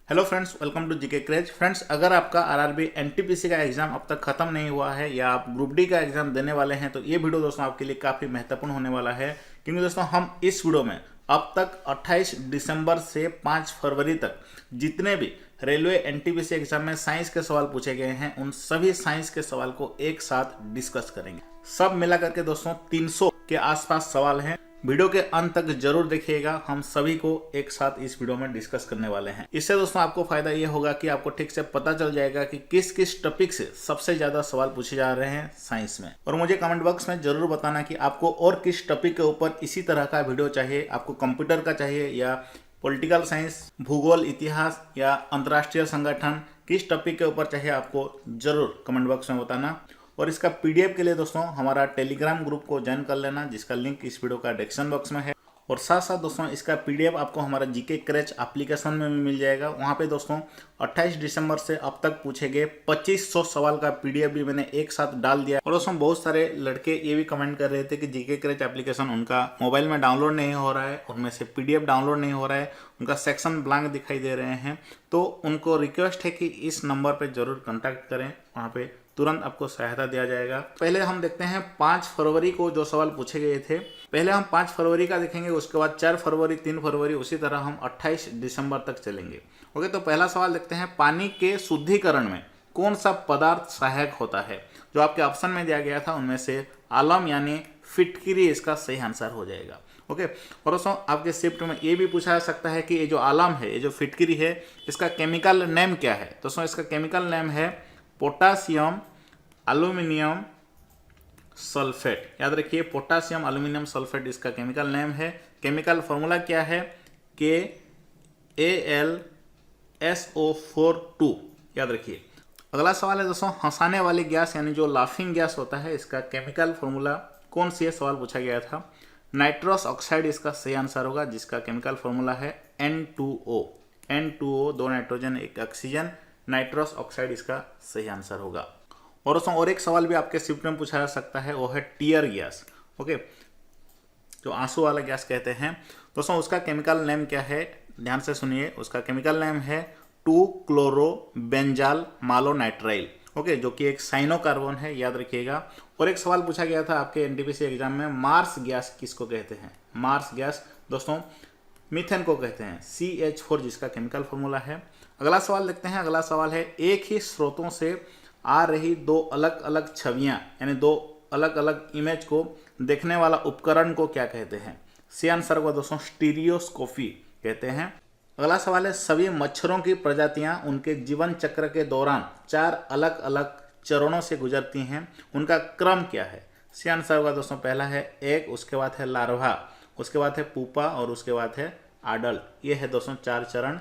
Hello friends, welcome to GK craze. Friends, अगर आपका RRB NTPC का एग्जाम अब तक खत्म नहीं हुआ है या आप ग्रुप डी का एग्जाम देने वाले हैं तो ये वीडियो दोस्तों आपके लिए काफ़ी महत्वपूर्ण होने वाला है, क्योंकि दोस्तों हम इस वीडियो में अब तक 28 दिसंबर से 5 फरवरी तक जितने भी रेलवे एनटीपीसी एग्जाम में साइंस के सवाल पूछे गए हैं उन सभी साइंस के सवाल को एक साथ डिस्कस करेंगे। सब मिला करके दोस्तों 300 के आसपास सवाल हैं। वीडियो के अंत तक जरूर देखिएगा, हम सभी को एक साथ इस वीडियो में डिस्कस करने वाले हैं। इससे दोस्तों आपको फायदा ये होगा कि आपको ठीक से पता चल जाएगा कि किस किस टॉपिक से सबसे ज्यादा सवाल पूछे जा रहे हैं साइंस में। और मुझे कमेंट बॉक्स में जरूर बताना कि आपको और किस टॉपिक के ऊपर इसी तरह का वीडियो चाहिए। आपको कंप्यूटर का चाहिए या पॉलिटिकल साइंस, भूगोल, इतिहास या अंतर्राष्ट्रीय संगठन, किस टॉपिक के ऊपर चाहिए आपको जरूर कमेंट बॉक्स में बताना। और इसका पीडीएफ के लिए दोस्तों हमारा टेलीग्राम ग्रुप को ज्वाइन कर लेना, जिसका लिंक इस वीडियो का डिस्क्रिप्शन बॉक्स में है। और साथ साथ दोस्तों इसका पीडीएफ आपको हमारा जीके क्रेज एप्लीकेशन में भी मिल जाएगा। वहाँ पे दोस्तों 28 दिसंबर से अब तक पूछे गए 2500 सवाल का पीडीएफ भी मैंने एक साथ डाल दिया। और दोस्तों बहुत सारे लड़के ये भी कमेंट कर रहे थे कि जीके क्रेज एप्लीकेशन उनका मोबाइल में डाउनलोड नहीं हो रहा है, उनमें से पीडीएफ डाउनलोड नहीं हो रहा है, उनका सेक्शन ब्लैंक दिखाई दे रहे हैं। तो उनको रिक्वेस्ट है कि इस नंबर पर जरूर कॉन्टैक्ट करें, वहाँ पे तुरंत आपको सहायता दिया जाएगा। पहले हम देखते हैं 5 फरवरी को जो सवाल पूछे गए थे। पहले हम 5 फरवरी का देखेंगे, उसके बाद 4 फरवरी, 3 फरवरी, उसी तरह हम 28 दिसंबर तक चलेंगे। ओके, तो पहला सवाल देखते हैं, पानी के शुद्धिकरण में कौन सा पदार्थ सहायक होता है? जो आपके ऑप्शन में दिया गया था उनमें से आलम यानी फिटकिरी इसका सही आंसर हो जाएगा। ओके, और दोस्तों आपके शिफ्ट में ये भी पूछा जा सकता है कि ये जो आलम है, ये जो फिटकिरी है, इसका केमिकल नेम क्या है? दोस्तों इसका केमिकल नेम है पोटासियम एल्यूमिनियम सल्फेट। याद रखिए, पोटासियम एल्यूमिनियम सल्फेट इसका केमिकल नेम है। केमिकल फॉर्मूला क्या है? KAlSO42। याद रखिए। अगला सवाल है दोस्तों, हंसाने वाली गैस यानी जो लाफिंग गैस होता है, इसका केमिकल फॉर्मूला कौन सी है? सवाल पूछा गया था। नाइट्रस ऑक्साइड इसका सही आंसर होगा, जिसका केमिकल फॉर्मूला है N2O। N2O, 2 nitrogen 1 oxygen, nitrous oxide इसका सही आंसर होगा। और दोस्तों और एक सवाल भी आपके शिफ्ट में पूछा जा सकता है, वो है टीयर गैस। ओके, जो आंसू वाला गैस कहते हैं दोस्तों, उसका केमिकल नेम क्या है? ध्यान से सुनिए, उसका केमिकल नेम है 2-क्लोरोबेंजाल मालोनाइट्राइल। ओके, जो कि एक साइनोकार्बन है, याद रखिएगा। और एक सवाल पूछा गया था आपके एनटीपीसी एग्जाम में, मार्स गैस किसको कहते हैं? मार्स गैस दोस्तों मीथेन को कहते हैं, CH4 जिसका केमिकल फॉर्मूला है। अगला सवाल देखते हैं। अगला सवाल है, एक ही स्रोतों से आ रही 2 अलग अलग छवियां यानी 2 अलग अलग इमेज को देखने वाला उपकरण को क्या कहते हैं? सी आंसर को दोस्तों स्टीरियोस्कोपी कहते हैं। अगला सवाल है, सभी मच्छरों की प्रजातियां उनके जीवन चक्र के दौरान 4 अलग अलग चरणों से गुजरती हैं, उनका क्रम क्या है? सी आंसर होगा दोस्तों पहला है एग, उसके बाद है लार्वा, उसके बाद है पुपा और उसके बाद है एडल्ट। ये है दोस्तों 4 चरण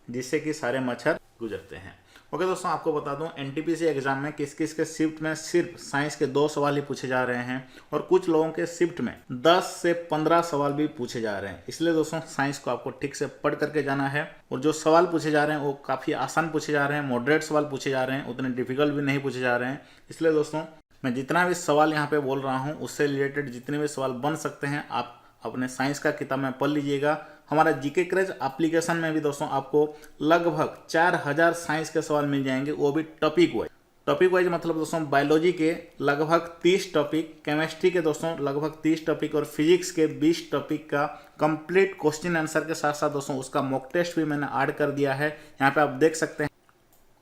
जिससे कि सारे मच्छर गुजरते हैं। ओके दोस्तों, आपको बता दूं एनटीपीसी एग्जाम में किस किस के शिफ्ट में सिर्फ साइंस के 2 सवाल ही पूछे जा रहे हैं और कुछ लोगों के शिफ्ट में 10 से 15 सवाल भी पूछे जा रहे हैं। इसलिए दोस्तों साइंस को आपको ठीक से पढ़ करके जाना है। और जो सवाल पूछे जा रहे हैं वो काफ़ी आसान पूछे जा रहे हैं, मॉडरेट सवाल पूछे जा रहे हैं, उतने डिफिकल्ट भी नहीं पूछे जा रहे हैं। इसलिए दोस्तों मैं जितना भी सवाल यहाँ पे बोल रहा हूँ उससे रिलेटेड जितने भी सवाल बन सकते हैं आप अपने साइंस का किताब में पढ़ लीजिएगा। हमारा जीके क्रेज एप्लीकेशन में भी दोस्तों आपको लगभग 4000 साइंस के सवाल मिल जाएंगे, वो भी टॉपिक वाइज। टॉपिक वाइज मतलब दोस्तों बायोलॉजी के लगभग 30 टॉपिक, केमिस्ट्री के दोस्तों लगभग 30 टॉपिक और फिजिक्स के 20 टॉपिक का कंप्लीट क्वेश्चन आंसर के साथ साथ दोस्तों उसका मॉक टेस्ट भी मैंने ऐड कर दिया है, यहाँ पे आप देख सकते हैं।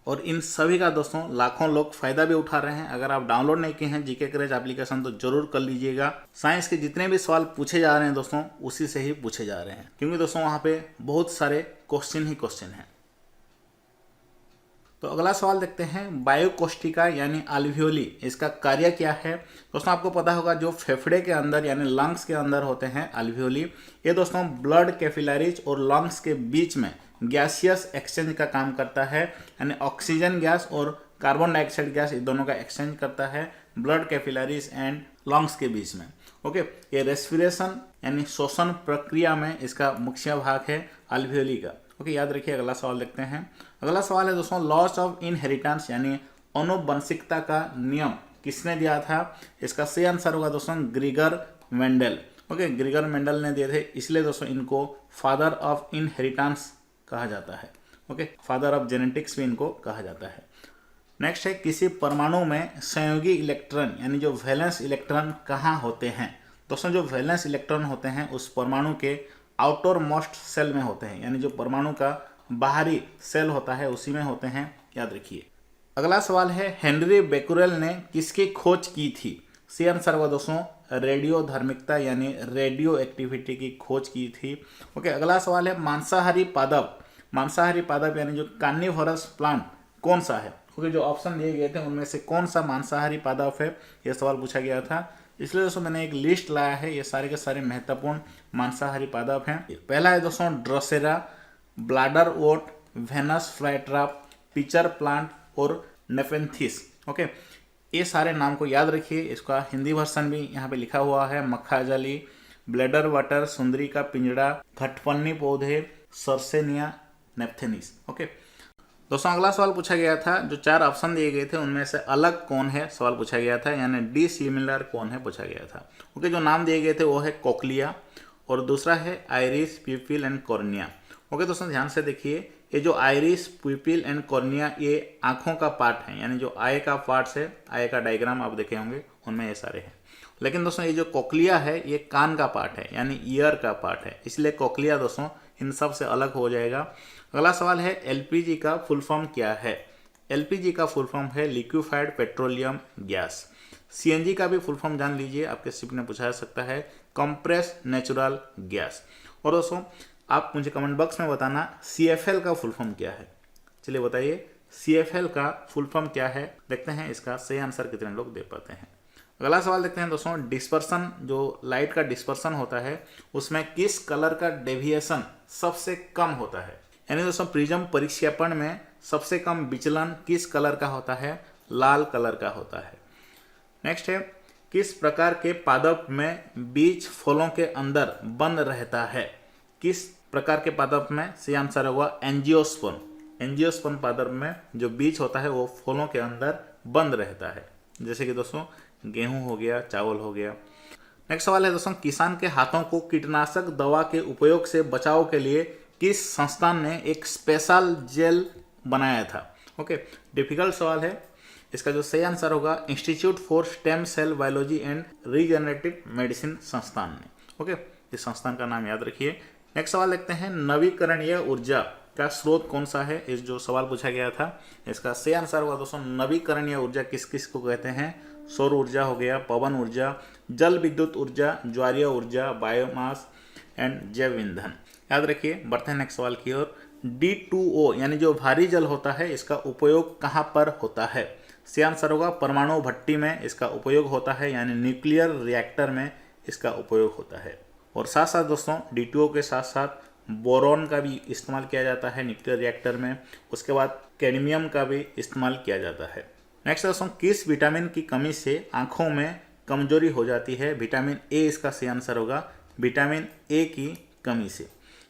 और इन सभी का दोस्तों लाखों लोग फायदा भी उठा रहे हैं। अगर आप डाउनलोड नहीं किए हैं जीके क्रेज एप्लीकेशन तो जरूर कर लीजिएगा। साइंस के जितने भी सवाल पूछे जा रहे हैं दोस्तों उसी से ही पूछे जा रहे हैं, क्योंकि दोस्तों वहाँ पे बहुत सारे क्वेश्चन ही क्वेश्चन हैं। तो अगला सवाल देखते हैं, बायोकोस्टिका यानी अल्वियोली, इसका कार्य क्या है? दोस्तों आपको पता होगा जो फेफड़े के अंदर यानी लंग्स के अंदर होते हैं अल्वियोली, ये दोस्तों ब्लड कैपिलरीज और लंग्स के बीच में गैसियस एक्सचेंज का काम करता है, यानी ऑक्सीजन गैस और कार्बन डाइऑक्साइड गैस इन दोनों का एक्सचेंज करता है ब्लड कैपिलरीज एंड लंग्स के बीच में। ओके, ये रेस्पिरेशन यानी श्वसन प्रक्रिया में इसका मुख्य भाग है अल्वियोली का। ओके, याद रखिए। अगला सवाल देखते हैं। अगला सवाल है दोस्तों, लॉस ऑफ इनहेरिटेंस यानी अनुवंशिकता का नियम किसने दिया था? इसका सही आंसर होगा दोस्तों ग्रीगर मेंडल। ओके, ग्रीगर मेंडल ने दिए थे, इसलिए दोस्तों इनको फादर ऑफ इनहेरिटेंस कहा जाता है। ओके, फादर ऑफ जेनेटिक्स भी इनको कहा जाता है। नेक्स्ट है, किसी परमाणु में संयोगी इलेक्ट्रॉन यानी जो वैलेंस इलेक्ट्रॉन कहाँ होते हैं। दोस्तों, जो वैलेंस इलेक्ट्रॉन होते हैं उस परमाणु के आउटर मोस्ट सेल में होते हैं, यानी जो परमाणु का बाहरी सेल होता है उसी में होते हैं, याद रखिए। अगला सवाल है, हेनरी बेकुरेल ने किसकी खोज की थी। सी आंसर होगा दोस्तों रेडियो धार्मिकता यानी रेडियो एक्टिविटी की खोज की थी। ओके, अगला सवाल है, मांसाहारी पादप यानी जो कार्निवोरस प्लांट कौन सा है। ओके, जो ऑप्शन दिए गए थे उनमें से कौन सा मांसाहारी पादप है, यह सवाल पूछा गया था। इसलिए दोस्तों मैंने एक लिस्ट लाया है, ये सारे के सारे महत्वपूर्ण मांसाहारी पादप हैं। पहला है दोस्तों drosera, bladderwort, Venus flytrap, pitcher plant और नेफेंथिस। ओके, ये सारे नाम को याद रखिए। इसका हिंदी वर्जन भी यहाँ पे लिखा हुआ है, मक्खाजली, ब्लैडर वाटर, सुंदरी का पिंजड़ा, घटपन्नी पौधे, सर्सेनिया, नेप्थेनिस। ओके दोस्तों, अगला सवाल पूछा गया था, जो 4 ऑप्शन दिए गए थे उनमें से अलग कौन है सवाल पूछा गया था, यानी डिसिमिलर कौन है पूछा गया था। ओके, जो नाम दिए गए थे वो है कोक्लिया और दूसरा है आइरिस, प्यूपिल एंड कॉर्निया। ओके दोस्तों, ध्यान से देखिए, ये जो आइरिस, प्यूपिल एंड कॉर्निया ये आंखों का पार्ट है, यानी जो आई का पार्ट है, आई का डायग्राम आप देखे होंगे उनमें ये सारे हैं। लेकिन दोस्तों ये जो कोक्लिया है ये कान का पार्ट है, यानी ईयर का पार्ट है, इसलिए कोक्लिया दोस्तों इन सब से अलग हो जाएगा। अगला सवाल है, एलपीजी का फुल फॉर्म क्या है। एलपीजी का फुल फॉर्म है लिक्विफाइड पेट्रोलियम गैस। सीएनजी का भी फुल फॉर्म जान लीजिए, आपके सिप ने पूछा जा सकता है, कंप्रेस नेचुरल गैस। और दोस्तों आप मुझे कमेंट बॉक्स में बताना सीएफएल का फुल फॉर्म क्या है। चलिए बताइए सीएफएल का फुल फॉर्म क्या है, देखते हैं इसका सही आंसर कितने लोग दे पाते हैं। अगला सवाल देखते हैं दोस्तों, डिस्पर्सन, जो लाइट का डिस्पर्सन होता है उसमें किस कलर का डेविएशन सबसे कम होता है। यानी दोस्तों प्रिज्म परिक्षेपण में सबसे कम विचलन किस कलर का होता है, लाल कलर का होता है। नेक्स्ट है, किस प्रकार के पादप में बीज फलों के अंदर बंद रहता है। किस प्रकार के पादप में, सही आंसर होगा एंजियोस्पर्म। एंजियोस्पर्म पादप में जो बीज होता है वो फलों के अंदर बंद रहता है, जैसे कि दोस्तों गेहूं हो गया, चावल हो गया। नेक्स्ट सवाल है दोस्तों, किसान के हाथों को कीटनाशक दवा के उपयोग से बचाव के लिए किस संस्थान ने एक स्पेशल जेल बनाया था। ओके, डिफिकल्ट सवाल है, इसका जो सही आंसर होगा institute for stem cell biology and regenerative medicine संस्थान ने। ओके, इस संस्थान का नाम याद रखिए। नेक्स्ट सवाल देखते हैं, नवीकरणीय ऊर्जा का स्रोत कौन सा है। इस जो सवाल पूछा गया था इसका सही आंसर होगा दोस्तों नवीकरणीय ऊर्जा किस किस को कहते हैं। सौर ऊर्जा हो गया, पवन ऊर्जा, जल विद्युत ऊर्जा, ज्वारीय ऊर्जा, बायोमास एंड जैव ईंधन। याद रखिए। बढ़ते हैं नेक्स्ट सवाल की ओर। D2O यानी जो भारी जल होता है इसका उपयोग कहाँ पर होता है। सही आंसर होगा परमाणु भट्टी में इसका उपयोग होता है, यानी न्यूक्लियर रिएक्टर में इसका उपयोग होता है। और साथ साथ दोस्तों D2O के साथ साथ बोरॉन का भी इस्तेमाल किया जाता है न्यूक्लियर रिएक्टर में। उसके बाद कैडमियम का भी इस्तेमाल किया जाता है। नेक्स्ट दोस्तों, किस विटामिन की कमी से आंखों में कमजोरी हो जाती है। विटामिन ए इसका सही आंसर होगा, विटामिन ए की कमी से,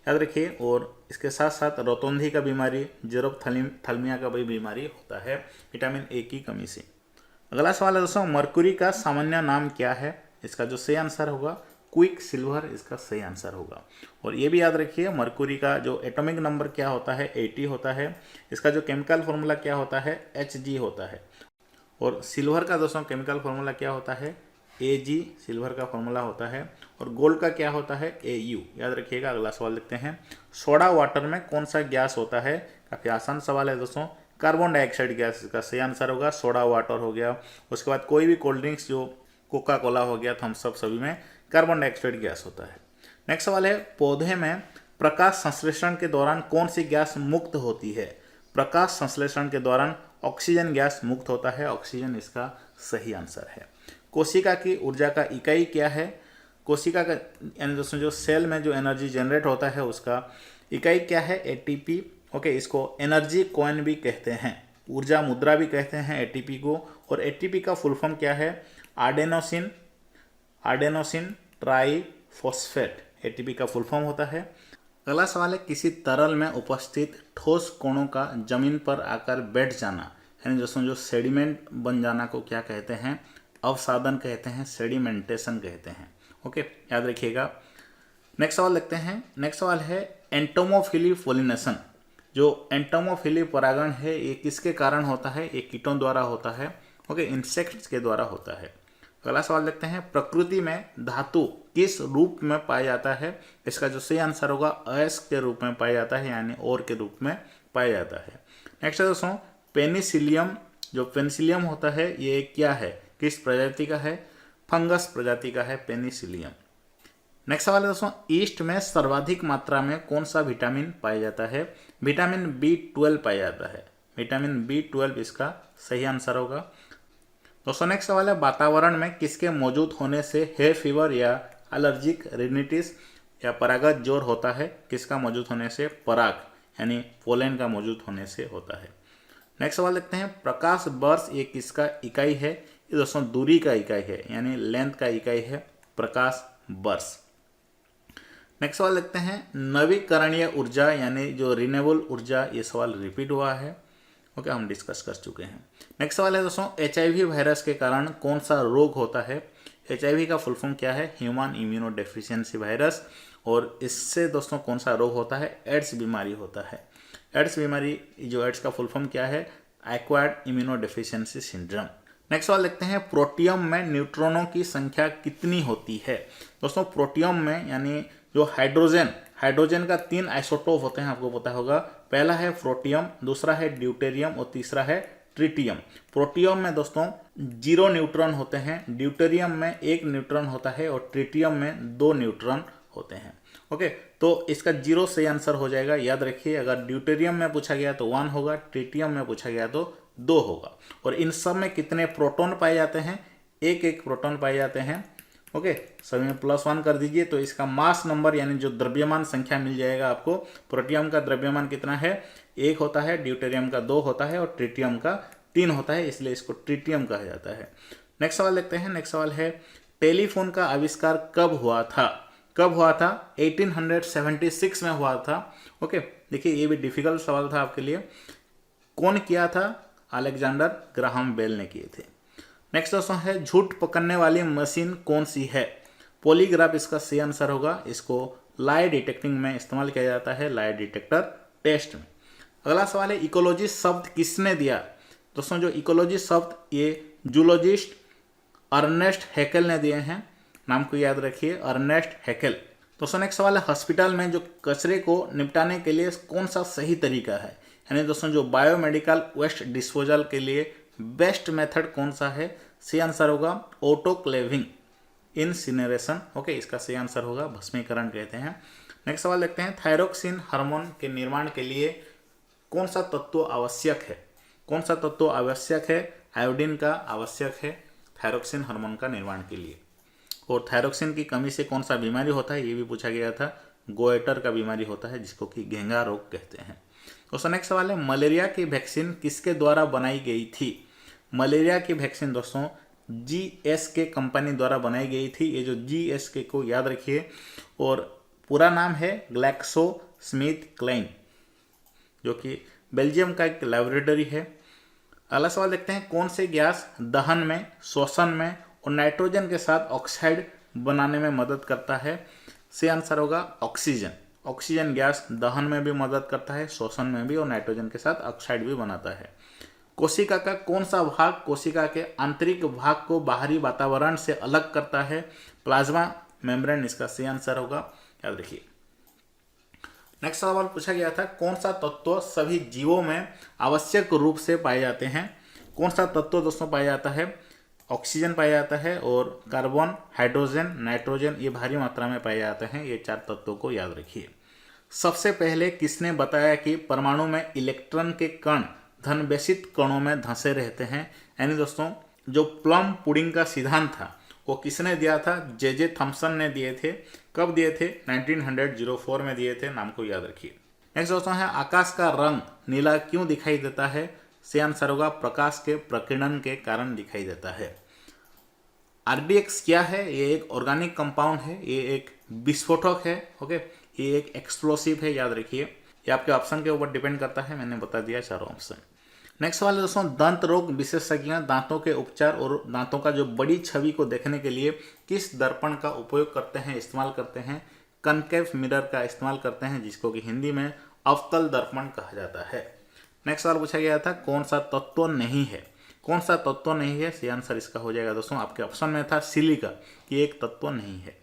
याद रखिए। और इसके साथ साथ रोतोंधी का बीमारी, जेरोप्थाल्मिया का भी बीमारी होता है विटामिन ए की कमी से। अगला सवाल है दोस्तों, मरकुरी का सामान्य नाम क्या है। इसका जो सही आंसर होगा क्विक सिल्वर इसका सही आंसर होगा। और ये भी याद रखिए मरकुरी का जो एटॉमिक नंबर क्या होता है 80 होता है। इसका जो केमिकल फॉर्मूला क्या होता है Hg होता है। और सिल्वर का दोस्तों केमिकल फार्मूला क्या होता है Ag, सिल्वर का फार्मूला होता है। और गोल्ड का क्या होता है Au, याद रखिएगा। अगला सवाल देखते हैं, सोडा वाटर में कौन सा गैस होता है। काफ़ी आसान सवाल है दोस्तों, कार्बन डाइऑक्साइड गैस इसका सही आंसर होगा। सोडा वाटर हो गया, उसके बाद कोई भी कोल्ड ड्रिंक्स जो कोका कोला हो गया, थम्स अप, सभी में कार्बन डाइऑक्साइड गैस होता है। नेक्स्ट सवाल है, पौधे में प्रकाश संश्लेषण के दौरान कौन सी गैस मुक्त होती है। प्रकाश संश्लेषण के दौरान ऑक्सीजन गैस मुक्त होता है, ऑक्सीजन इसका सही आंसर है। कोशिका की ऊर्जा का इकाई क्या है। कोशिका का यानी दोस्तों जो सेल में जो एनर्जी जनरेट होता है उसका इकाई क्या है एटीपी। ओके, इसको एनर्जी कॉइन भी कहते हैं, ऊर्जा मुद्रा भी कहते हैं एटीपी को। और एटीपी का फुल फॉर्म क्या है आडेनोसिन ट्राइफॉस्फेट, एटीपी का फुल फॉर्म होता है। अगला सवाल है, किसी तरल में उपस्थित ठोस कणों का जमीन पर आकर बैठ जाना, यानी दोस्तों जो सेडिमेंट बन जाना को क्या कहते हैं, अवसादन कहते हैं, सेडिमेंटेशन कहते हैं। ओके, याद रखिएगा। नेक्स्ट सवाल देखते हैं। नेक्स्ट सवाल है, एंटोमोफिली पोलिनेशन, जो एंटोमोफिली परागण है ये किसके कारण होता है? ये कीटों द्वारा होता है, ओके, इंसेक्ट्स के द्वारा होता है। अगला सवाल देखते हैं, प्रकृति में धातु किस रूप में पाया जाता है? इसका जो सही आंसर होगा अयस्क के रूप में पाया जाता है, यानी और के रूप में पाया जाता है। नेक्स्ट है दोस्तों पेनिसिलियम, जो पेनिसिलियम होता है ये क्या है, किस प्रजाति का है? फंगस प्रजाति का है पेनिसिलियम। नेक्स्ट सवाल है दोस्तों, ईस्ट में सर्वाधिक मात्रा में कौन सा विटामिन पाया जाता है? विटामिन B12 पाया जाता है, विटामिन B12 इसका सही आंसर होगा। दोस्तों नेक्स्ट सवाल है, वातावरण में किसके मौजूद होने से हे फीवर या एलर्जिक रिनिटिस या परागत ज्वर होता है? किसका मौजूद होने से? पराग यानी पोलन का मौजूद होने से होता है। नेक्स्ट सवाल देखते हैं, प्रकाश वर्ष ये किसका इकाई है? ये दोस्तों दूरी का इकाई है, यानी लेंथ का इकाई है प्रकाश वर्ष। नेक्स्ट सवाल देखते हैं, नवीकरणीय ऊर्जा यानी जो रिन्यूएबल ऊर्जा, ये सवाल रिपीट हुआ है, ओके, हम डिस्कस कर चुके हैं। नेक्स्ट सवाल है दोस्तों, HIV वायरस के कारण कौन सा रोग होता है? HIV का फुल फॉर्म क्या है? Human immuno deficiency virus. और इससे दोस्तों कौन सा रोग होता है? एड्स बीमारी होता है। एड्स बीमारी, जो एड्स का फुल फॉर्म क्या है? Acquired immuno deficiency syndrome. Next सवाल देखते हैं, प्रोटियम में न्यूट्रॉनों की संख्या कितनी होती है? दोस्तों प्रोटियम में यानी जो हाइड्रोजन का 3 आइसोटोप होते हैं, आपको पता होगा। पहला है प्रोटियम, दूसरा है ड्यूटेरियम और तीसरा है ट्रिटियम। प्रोटियम में दोस्तों 0 न्यूट्रॉन होते हैं, ड्यूटेरियम में 1 न्यूट्रॉन होता है और ट्रिटियम में 2 न्यूट्रॉन होते हैं, ओके। तो इसका 0 सही आंसर हो जाएगा। याद रखिए, अगर ड्यूटेरियम में पूछा गया तो 1 होगा, ट्रिटियम में पूछा गया तो 2 होगा। और इन सब में कितने प्रोटॉन पाए जाते हैं? 1-1 प्रोटॉन पाए जाते हैं, ओके। सभी में +1 कर दीजिए तो इसका मास नंबर यानी जो द्रव्यमान संख्या मिल जाएगा आपको। प्रोटियम का द्रव्यमान कितना है? 1 होता है, ड्यूटेरियम का 2 होता है और ट्रिटियम का 3 होता है, इसलिए इसको ट्रिटियम कहा जाता है। नेक्स्ट सवाल देखते हैं। नेक्स्ट सवाल है, टेलीफोन का आविष्कार कब हुआ था? कब हुआ था? 1876 में हुआ था, ओके। देखिए ये भी डिफिकल्ट सवाल था आपके लिए। कौन किया था? अलेक्जेंडर ग्राहम बेल ने किए थे। नेक्स्ट दोस्तों है, झूठ पकड़ने वाली मशीन कौन सी है? पॉलीग्राफ इसका सही आंसर होगा। इसको लाई डिटेक्टिंग में इस्तेमाल किया जाता है, लाई डिटेक्टर टेस्ट में। अगला सवाल है, इकोलॉजी शब्द किसने दिया? दोस्तों जो इकोलॉजी शब्द ये जूलॉजिस्ट अर्नेस्ट हैकेल ने दिए हैं, नाम को याद रखिए, अर्नेस्ट हैकेल। दोस्तों नेक्स्ट सवाल है, हॉस्पिटल में जो कचरे को निपटाने के लिए कौन सा सही तरीका है? यानी दोस्तों जो बायोमेडिकल वेस्ट डिस्पोजल के लिए बेस्ट मेथड कौन सा है? सही आंसर होगा ऑटोक्लेविंग इंसिनरेशन, ओके। इसका सही आंसर होगा भस्मीकरण कहते हैं। नेक्स्ट सवाल देखते हैं, थायरोक्सिन हार्मोन के निर्माण के लिए कौन सा तत्व आवश्यक है? कौन सा तत्व आवश्यक है? आयोडीन का आवश्यक है थायरोक्सिन हार्मोन का निर्माण के लिए। और थायरोक्सिन की कमी से कौन सा बीमारी होता है? ये भी पूछा गया था। गोएटर का बीमारी होता है, जिसको कि घेंगा रोग कहते हैं। दोस्तों नेक्स्ट सवाल है, मलेरिया की वैक्सीन किसके द्वारा बनाई गई थी? मलेरिया की वैक्सीन दोस्तों GSK कंपनी द्वारा बनाई गई थी। ये जो GSK को याद रखिए, और पूरा नाम है ग्लैक्सोस्मिथक्लाइन, जो कि बेल्जियम का एक लैबोरेटरी है। अगला सवाल देखते हैं, कौन से गैस दहन में, श्वसन में और नाइट्रोजन के साथ ऑक्साइड बनाने में मदद करता है? सही आंसर होगा ऑक्सीजन। ऑक्सीजन गैस दहन में भी मदद करता है, श्वसन में भी, और नाइट्रोजन के साथ ऑक्साइड भी बनाता है। कोशिका का कौन सा भाग कोशिका के आंतरिक भाग को बाहरी वातावरण से अलग करता है? प्लाज्मा मेम्ब्रेन इसका सही आंसर होगा, याद रखिए। नेक्स्ट सवाल पूछा गया था, कौन सा तत्व सभी जीवों में आवश्यक रूप से पाए जाते हैं? कौन सा तत्व दोस्तों पाया जाता है? ऑक्सीजन पाया जाता है, और कार्बन, हाइड्रोजन, नाइट्रोजन ये भारी मात्रा में पाए जाते हैं। ये 4 तत्वों को याद रखिए। सबसे पहले किसने बताया कि परमाणु में इलेक्ट्रॉन के कण धनवेशित कणों में धंसे रहते हैं? यानी दोस्तों जो प्लम पुडिंग का सिद्धांत था वो किसने दिया था? जे थॉम्सन ने दिए थे। कब दिए थे? 1904 में दिए थे, नाम को याद रखिए। नेक्स्ट दोस्तों है, आकाश का रंग नीला क्यों दिखाई देता है? सही आंसर होगा प्रकाश के प्रकीर्णन के कारण दिखाई देता है। RDX क्या है? ये एक ऑर्गेनिक कंपाउंड है, ये एक विस्फोटक है, ओके। ये एक एक्सप्लोसिव है, याद रखिए। ये आपके ऑप्शन के ऊपर डिपेंड करता है, मैंने बता दिया चारों ऑप्शन। नेक्स्ट सवाल है दोस्तों, दंत रोग विशेषज्ञ दांतों के उपचार और दांतों का जो बड़ी छवि को देखने के लिए किस दर्पण का उपयोग करते हैं, इस्तेमाल करते हैं? कनकेव मिरर का इस्तेमाल करते हैं, जिसको कि हिंदी में अवतल दर्पण कहा जाता है। नेक्स्ट सवाल पूछा गया था कौन सा तत्व नहीं है। कौन सा तत्व नहीं है, सही आंसर इसका हो जाएगा दोस्तों, आपके ऑप्शन में था सिलिका, कि एक तत्व नहीं है।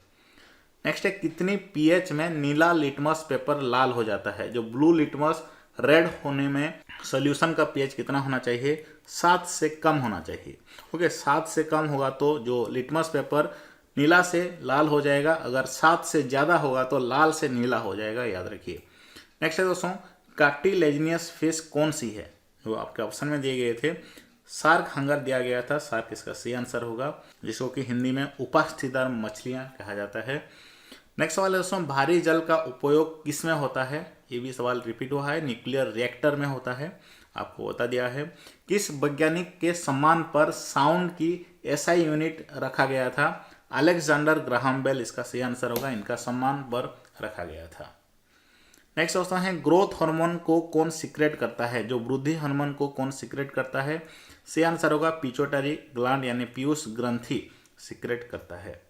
नेक्स्ट है कितनी पीएच में नीला लिटमस पेपर लाल हो जाता है। जो ब्लू लिटमस रेड होने में सॉल्यूशन का पीएच कितना होना चाहिए, 7 से कम होना चाहिए। ओके, 7 से कम होगा तो जो लिटमस पेपर नीला से लाल हो जाएगा, अगर 7 से ज़्यादा होगा तो लाल से नीला हो जाएगा, याद रखिए। नेक्स्ट है दोस्तों कार्टिलेजिनियस फिश कौन सी है, जो आपके ऑप्शन में दिए गए थे। शार्क हंगर दिया गया था, शार्क इसका सही आंसर होगा, जिसको कि हिंदी में उपास्थीदार मछलियाँ कहा जाता है। नेक्स्ट सवाल है दोस्तों भारी जल का उपयोग किस में होता है। ये भी सवाल रिपीट हुआ है, न्यूक्लियर रिएक्टर में होता है, आपको बता दिया है। किस वैज्ञानिक के सम्मान पर साउंड की एसआई यूनिट रखा गया था। अलेक्जेंडर ग्राहम बेल इसका सही आंसर होगा, इनका सम्मान पर रखा गया था। नेक्स्ट दोस्तों है ग्रोथ हार्मोन को कौन सीक्रेट करता है। जो वृद्धि हार्मोन को कौन सीक्रेट करता है, सही आंसर होगा पिट्यूटरी ग्लैंड यानी पीयूष ग्रंथि सीक्रेट करता है।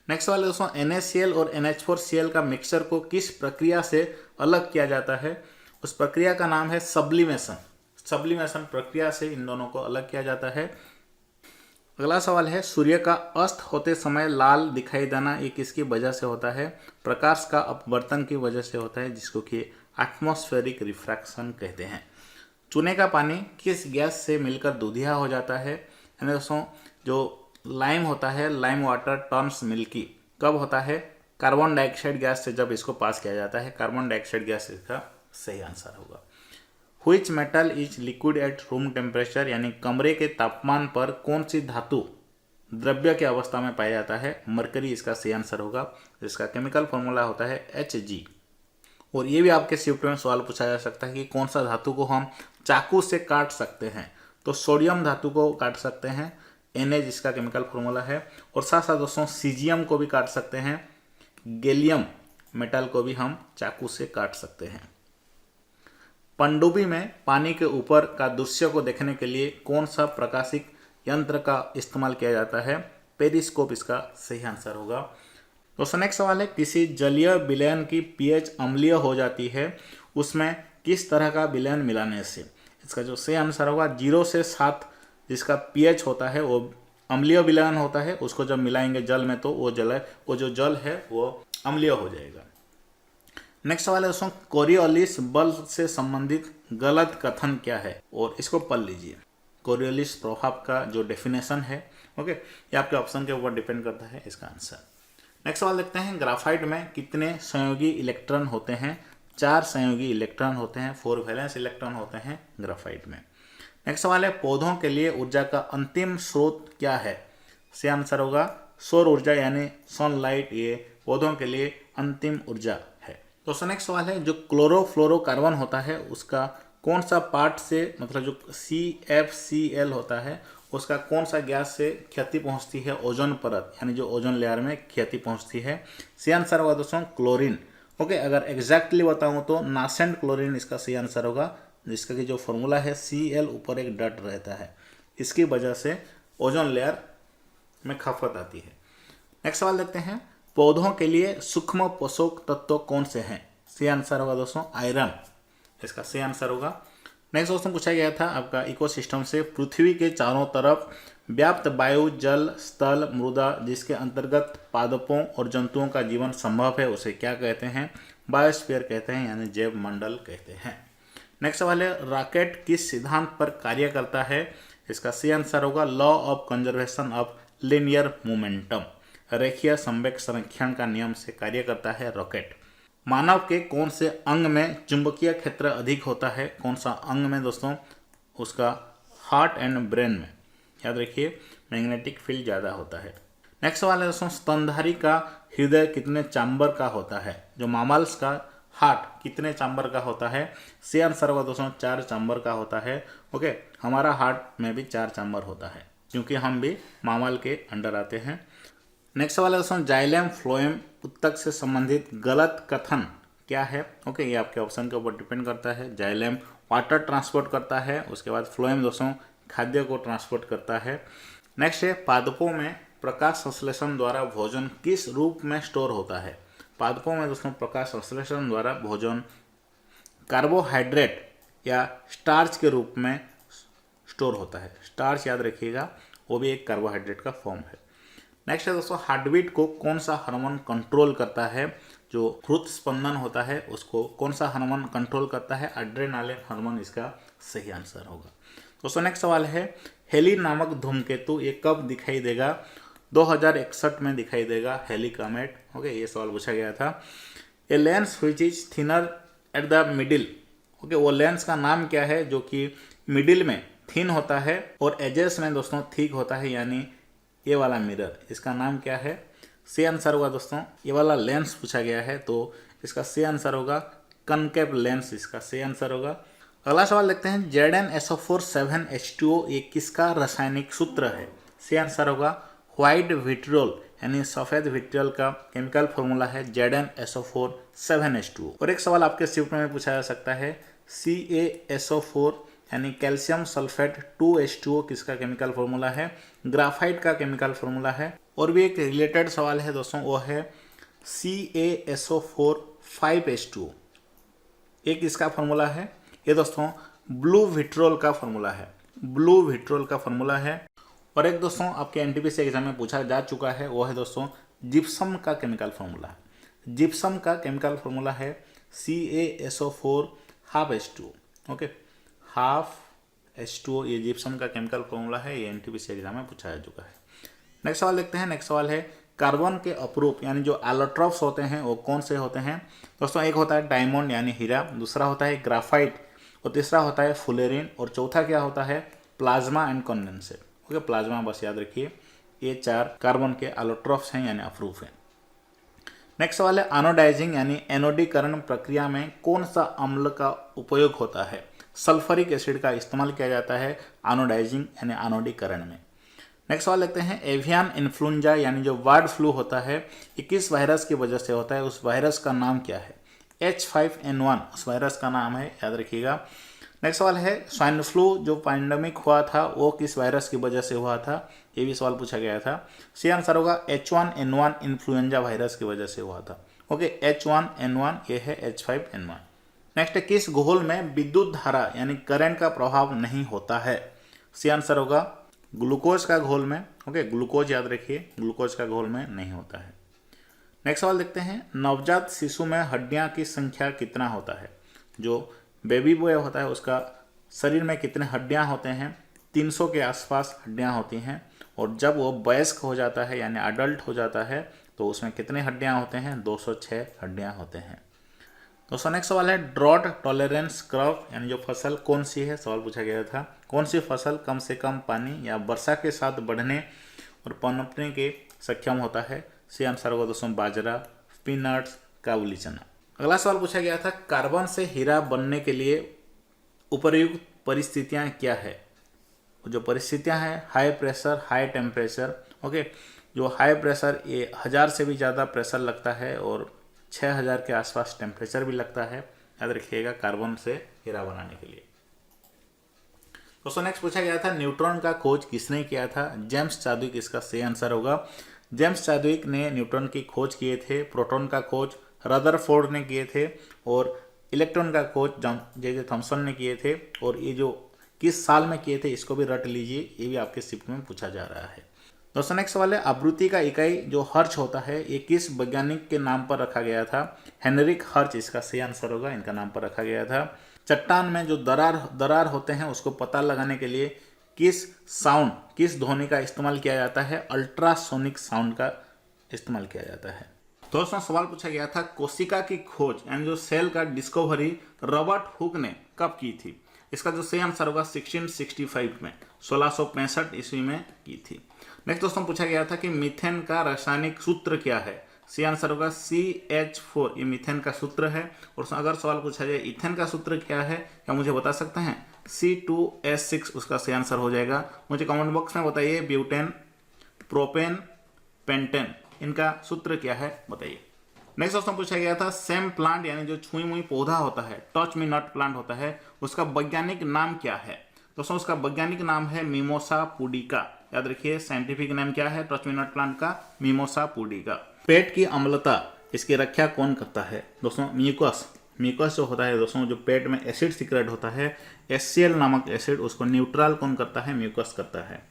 नेक्स्ट वाले दोस्तों NaCl और NH4Cl का मिक्सचर को किस प्रक्रिया से अलग किया जाता है। उस प्रक्रिया का नाम है सब्लिमेशन। सब्लिमेशन प्रक्रिया से इन दोनों को अलग किया जाता है। अगला सवाल है सूर्य का अस्त होते समय लाल दिखाई देना ये किसकी वजह से होता है। प्रकाश का अपवर्तन की वजह से होता है, जिसको कि एटमॉस्फेरिक रिफ्रैक्शन कहते हैं। चूने का पानी किस गैस से मिलकर दूधिया हो जाता है। यानी दोस्तों जो लाइम होता है, लाइम वाटर टर्न्स मिल्की, कब होता है, कार्बन डाइऑक्साइड गैस से जब इसको पास किया जाता है। कार्बन डाइऑक्साइड गैस इसका सही आंसर होगा। Which metal is liquid at room temperature, यानी कमरे के तापमान पर कौन सी धातु द्रव्य की अवस्था में पाया जाता है। मरकरी इसका सही आंसर होगा, जिसका केमिकल फॉर्मूला होता है Hg। और ये भी आपके शिफ्ट में सवाल पूछा जा सकता है कि कौन सा धातु को हम चाकू से काट सकते हैं। तो सोडियम धातु को काट सकते हैं, Na जिसका केमिकल फॉर्मूला है। और साथ साथ दोस्तों सीजियम को भी काट सकते हैं, गैलियम मेटल को भी हम चाकू से काट सकते हैं। पनडुब्बी में पानी के ऊपर का दृश्य को देखने के लिए कौन सा प्रकाशिक यंत्र का इस्तेमाल किया जाता है। पेरिस्कोप इसका सही आंसर होगा। दोस्तों नेक्स्ट सवाल है किसी जलीय विलयन की पीएच अम्लीय हो जाती है, उसमें किस तरह का विलयन मिलाने से। इसका जो सही आंसर होगा 0 से 7 जिसका पीएच होता है वो अम्लीय विलयन होता है। उसको जब मिलाएंगे जल में तो वो जो जल है वो अम्लीय हो जाएगा। नेक्स्ट सवाल है दोस्तों कोरियोलिस बल से संबंधित गलत कथन क्या है, और इसको पढ़ लीजिए। कोरियोलिस प्रभाव का जो डेफिनेशन है, ओके, ये आपके ऑप्शन के ऊपर डिपेंड करता है इसका आंसर। नेक्स्ट सवाल देखते हैं ग्राफाइट में कितने संयोगी इलेक्ट्रॉन होते हैं। 4 संयोगी इलेक्ट्रॉन होते हैं, 4 वैलेंस इलेक्ट्रॉन होते हैं ग्राफाइट में। नेक्स्ट सवाल है पौधों के लिए ऊर्जा का अंतिम स्रोत क्या है। सही आंसर होगा सौर ऊर्जा यानी सनलाइट, ये पौधों के लिए अंतिम ऊर्जा है। दोस्तों नेक्स्ट सवाल है जो क्लोरोफ्लोरोकार्बन होता है उसका कौन सा पार्ट से, मतलब जो CFCl होता है उसका कौन सा गैस से क्षति पहुंचती है ओजोन परत, यानी जो ओजोन लेयर में क्षति पहुंचती है। सही आंसर होगा दोस्तों क्लोरीन। ओके, अगर एग्जैक्टली बताऊं तो नासेंट क्लोरीन इसका सही आंसर होगा, जिसका कि जो फॉर्मूला है Cl ऊपर एक डट रहता है, इसकी वजह से ओजोन लेयर में खपत आती है। नेक्स्ट सवाल देखते हैं पौधों के लिए सूक्ष्म पोषक तत्व कौन से हैं। सही आंसर होगा दोस्तों आयरन, इसका सही आंसर होगा। नेक्स्ट दोस्तों पूछा गया था आपका इकोसिस्टम से पृथ्वी के चारों तरफ व्याप्त वायु जल स्थल मृदा जिसके अंतर्गत पादपों और जंतुओं का जीवन संभव है उसे क्या कहते हैं। बायोस्फीयर कहते हैं, यानी जैव मंडल कहते हैं। नेक्स्ट सवाल है रॉकेट किस सिद्धांत पर कार्य करता है। इसका सही आंसर होगा law of conservation of linear momentum, रेखीय संवेग संरक्षण का नियम से कार्य करता है रॉकेट। मानव के कौन से अंग में चुंबकीय क्षेत्र अधिक होता है। कौन सा अंग में दोस्तों, उसका हार्ट एंड ब्रेन में, याद रखिए मैग्नेटिक फील्ड ज़्यादा होता है। नेक्स्ट सवाल है दोस्तों स्तनधारी का हृदय कितने चैम्बर का होता है। जो मामल्स का हार्ट कितने चैम्बर का होता है। सही आंसर होगा दोस्तों 4 चैम्बर का होता है। ओके, हमारा हार्ट में भी 4 चैम्बर होता है क्योंकि हम भी मामल के अंडर आते हैं। नेक्स्ट सवाल है दोस्तों जाइलम फ्लोएम उत्तक से संबंधित गलत कथन क्या है। ओके, ये आपके ऑप्शन के ऊपर डिपेंड करता है। जाइलम वाटर ट्रांसपोर्ट करता है, उसके बाद फ्लोएम दोस्तों खाद्य को ट्रांसपोर्ट करता है। नेक्स्ट है पादपों में प्रकाश संश्लेषण द्वारा भोजन किस रूप में स्टोर होता है। पादपों में दोस्तों प्रकाश संश्लेषण द्वारा भोजन कार्बोहाइड्रेट या स्टार्च के रूप में स्टोर होता है। स्टार्च याद रखिएगा, वो भी एक कार्बोहाइड्रेट का फॉर्म है। नेक्स्ट है दोस्तों, हार्टबीट को कौन सा हार्मोन कंट्रोल करता है? जो हृदय स्पंदन होता है उसको कौन सा हार्मोन कंट्रोल करता है? एड्रेनालिन हार्मोन इसका सही आंसर होगा। दोस्तों नेक्स्ट सवाल है, हेली नामक धूमकेतु ये कब दिखाई देगा? 2061 में दिखाई देगा हेली कॉमेट। ओके, ये सवाल पूछा गया था। A lens which is thinner at the middle. Okay, वो लेंस का नाम क्या है जो कि मिडिल में थिन होता है और एजेस में दोस्तों थिक होता है, यानी ये वाला मिरर, इसका नाम क्या है? सही आंसर होगा दोस्तों, ये वाला लेंस पूछा गया है तो इसका सही आंसर होगा कनकेव लेंस, इसका सही आंसर होगा। अगला सवाल देखते हैं, ZnSO4 7H2O ये किसका रासायनिक सूत्र है? सही आंसर होगा व्हाइट विट्रियोल, यानी सफेद विट्रियोल का केमिकल फॉर्मूला है ZnSO4 7H2O। और एक सवाल आपके शिफ्ट में पूछा जा सकता है, CaSO4 यानी कैल्शियम सल्फेट 2H2O किसका केमिकल फॉर्मूला है? ग्राफाइट का केमिकल फॉर्मूला है। और भी एक रिलेटेड सवाल है दोस्तों, वो है CaSO4 5H2O, ये किसका फॉर्मूला है? ये दोस्तों ब्लू विट्रियोल का फॉर्मूला है, ब्लू विट्रियोल का फॉर्मूला है। और एक दोस्तों आपके एनटीपीसी एग्जाम में पूछा जा चुका है, वो है दोस्तों जिप्सम का केमिकल फॉर्मूला। जिप्सम का केमिकल फॉर्मूला है CaSO4 half H2O। Okay, half H2O ये जिप्सम का केमिकल फॉर्मूला है, ये एनटीपीसी एग्जाम में पूछा जा चुका है। नेक्स्ट सवाल देखते हैं। नेक्स्ट सवाल है, कार्बन के अपरूप यानी जो एलोट्रॉप्स होते हैं वो कौन से होते हैं? दोस्तों एक होता है डायमंड यानी हीरा, दूसरा होता है ग्राफाइट, और तीसरा होता है फुलेरिन, और चौथा क्या होता है? Plasma and condensate. Okay, plasma बस याद रखिए। ये 4 कार्बन के एलोट्रॉप्स हैं यानी अपरूप हैं। नेक्स्ट सवाल है, एनोडाइजिंग यानी एनोडीकरण प्रक्रिया में कौन सा अम्ल का उपयोग होता है? सल्फरिक एसिड का इस्तेमाल किया जाता है एनोडाइजिंग यानी एनोडीकरण में। नेक्स्ट सवाल लेते हैं, एवियन इन्फ्लुएंजा यानी जो बर्ड फ्लू होता है ये किस वायरस की वजह से होता है? उस वायरस का नाम क्या है? H5N1 उस वायरस का नाम है, याद रखिएगा। नेक्स्ट सवाल है, स्वाइन फ्लू जो पैंडेमिक हुआ था वो किस वायरस की वजह से हुआ था? ये भी सवाल पूछा गया था। सही आंसर होगा H1N1 इन्फ्लुएंजा वायरस की वजह से हुआ था। ओके, H1N1 ये है H5N1। नेक्स्ट है, किस घोल में विद्युत धारा यानी करंट का प्रभाव नहीं होता है? सही आंसर होगा ग्लूकोज का घोल में। ओके, ग्लूकोज याद रखिए, ग्लूकोज का घोल में नहीं होता है। नेक्स्ट सवाल देखते हैं, नवजात शिशु में हड्डियां की संख्या कितना होता है? जो बेबी बॉय होता है उसका शरीर में कितने हड्डियां होते हैं? 300 के आसपास हड्डियां होती हैं। और जब वो वयस्क हो जाता है यानी अडल्ट हो जाता है तो उसमें कितने हड्डियां होते हैं? 206 हड्डियां होते हैं। दोस्तों नेक्स्ट सवाल है, ड्रॉट टॉलरेंस क्रॉप यानी जो फसल कौन सी है? सवाल पूछा गया था, कौन सी फसल कम से कम पानी या वर्षा के साथ बढ़ने और पनपने के सक्षम होता है? सही आंसर होगा दोस्तों बाजरा, पीनट्स, काबुली चना। अगला सवाल पूछा गया था, कार्बन से हीरा बनने के लिए उपयुक्त परिस्थितियां क्या है? जो परिस्थितियां हैं, high pressure, high temperature. Okay, जो हाई प्रेशर ये 1000 से भी ज़्यादा प्रेशर लगता है और 6000 के आसपास टेम्परेचर भी लगता है, याद रखिएगा कार्बन से हीरा बनाने के लिए। दोस्तों नेक्स्ट पूछा गया था, न्यूट्रॉन का खोज किसने किया था? जेम्स चैडविक इसका सही आंसर होगा। जेम्स चैडविक ने न्यूट्रॉन की खोज किए थे। प्रोटॉन का खोज रदरफोर्ड ने किए थे और इलेक्ट्रॉन का खोज जे थॉमसन ने किए थे। और ये जो किस साल में किए थे इसको भी रट लीजिए, ये भी आपके शिफ्ट में पूछा जा रहा है। दोस्तों नेक्स्ट सवाल है, आवृत्ति का इकाई जो हर्ट्ज होता है ये किस वैज्ञानिक के नाम पर रखा गया था? हेनरिक हर्ट्ज इसका सही आंसर होगा, इनका नाम पर रखा गया था। चट्टान में जो दरार होते हैं उसको पता लगाने के लिए किस ध्वनि का इस्तेमाल किया जाता है? अल्ट्रासोनिक साउंड का इस्तेमाल किया जाता है। दोस्तों सवाल पूछा गया था, कोशिका की खोज यानी जो सेल का डिस्कवरी रॉबर्ट हुक ने कब की थी? इसका जो सही आंसर होगा 1665 में, 1665 ईस्वी में की थी। नेक्स्ट दोस्तों पूछा गया था कि मीथेन का रासायनिक सूत्र क्या है? सही आंसर होगा CH4, ये मीथेन का सूत्र है। और अगर सवाल पूछा जाए इथेन का सूत्र क्या है, क्या मुझे बता सकते हैं? C2H6 उसका सही आंसर हो जाएगा। मुझे कमेंट बॉक्स में बताइए, ब्यूटेन, प्रोपेन, पेंटेन, इनका सूत्र क्या है बताइए। नेक्स्ट दोस्तों पूछा गया था, सेम प्लांट यानी जो छुई मुई पौधा होता है, टच मी नॉट प्लांट होता है, उसका वैज्ञानिक नाम क्या है? दोस्तों उसका वैज्ञानिक नाम है मिमोसा पुडिका। याद रखिए साइंटिफिक नेम क्या है टच मी नॉट प्लांट का? Mimosa pudica. पेट की अम्लता इसकी रक्षा कौन करता है दोस्तों? म्यूकस। म्यूकस जो होता है दोस्तों, जो पेट में एसिड सीक्रेट होता है, HCl नामक एसिड, उसको न्यूट्रल कौन करता है? म्यूकस करता है।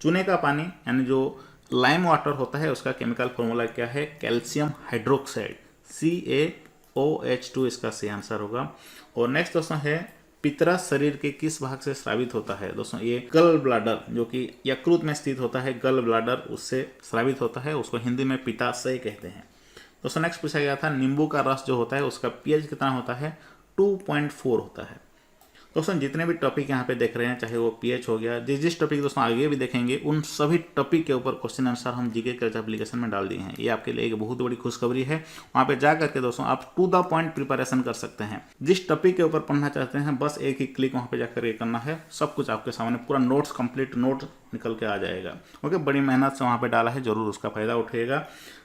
चूने का पानी यानी जो लाइम वाटर होता है, उसका केमिकल फॉर्मूला क्या है? कैल्शियम हाइड्रोक्साइड, CaOH2 इसका सही आंसर होगा। और नेक्स्ट दोस्तों है पित्तरस शरीर के किस भाग से स्रावित होता है दोस्तों? ये गल ब्लाडर, जो कि यकृत में स्थित होता है, गल ब्लाडर, उससे स्रावित होता है, उसको हिंदी में पित्ताशय कहते हैं। दोस्तों नेक्स्ट पूछा गया था नींबू का रस जो होता है उसका pH कितना होता है? 2.4 होता है। दोस्तों जितने भी टॉपिक यहाँ पे देख रहे हैं, चाहे वो pH हो गया, जिस टॉपिक दोस्तों आगे भी देखेंगे, उन सभी टॉपिक के ऊपर क्वेश्चन आंसर हम जीके क्रैच एप्लीकेशन में डाल दिए हैं। ये आपके लिए एक बहुत बड़ी खुशखबरी है। वहाँ पे जा करके दोस्तों आप टू द पॉइंट प्रिपरेशन कर सकते हैं। जिस टॉपिक के ऊपर पढ़ना चाहते हैं, बस एक ही क्लिक वहाँ पे जाकर ये करना है, सब कुछ आपके सामने पूरा नोट्स, कंप्लीट नोट निकल के आ जाएगा। ओके, बड़ी मेहनत से वहाँ पे डाला है, जरूर उसका फायदा उठेगा।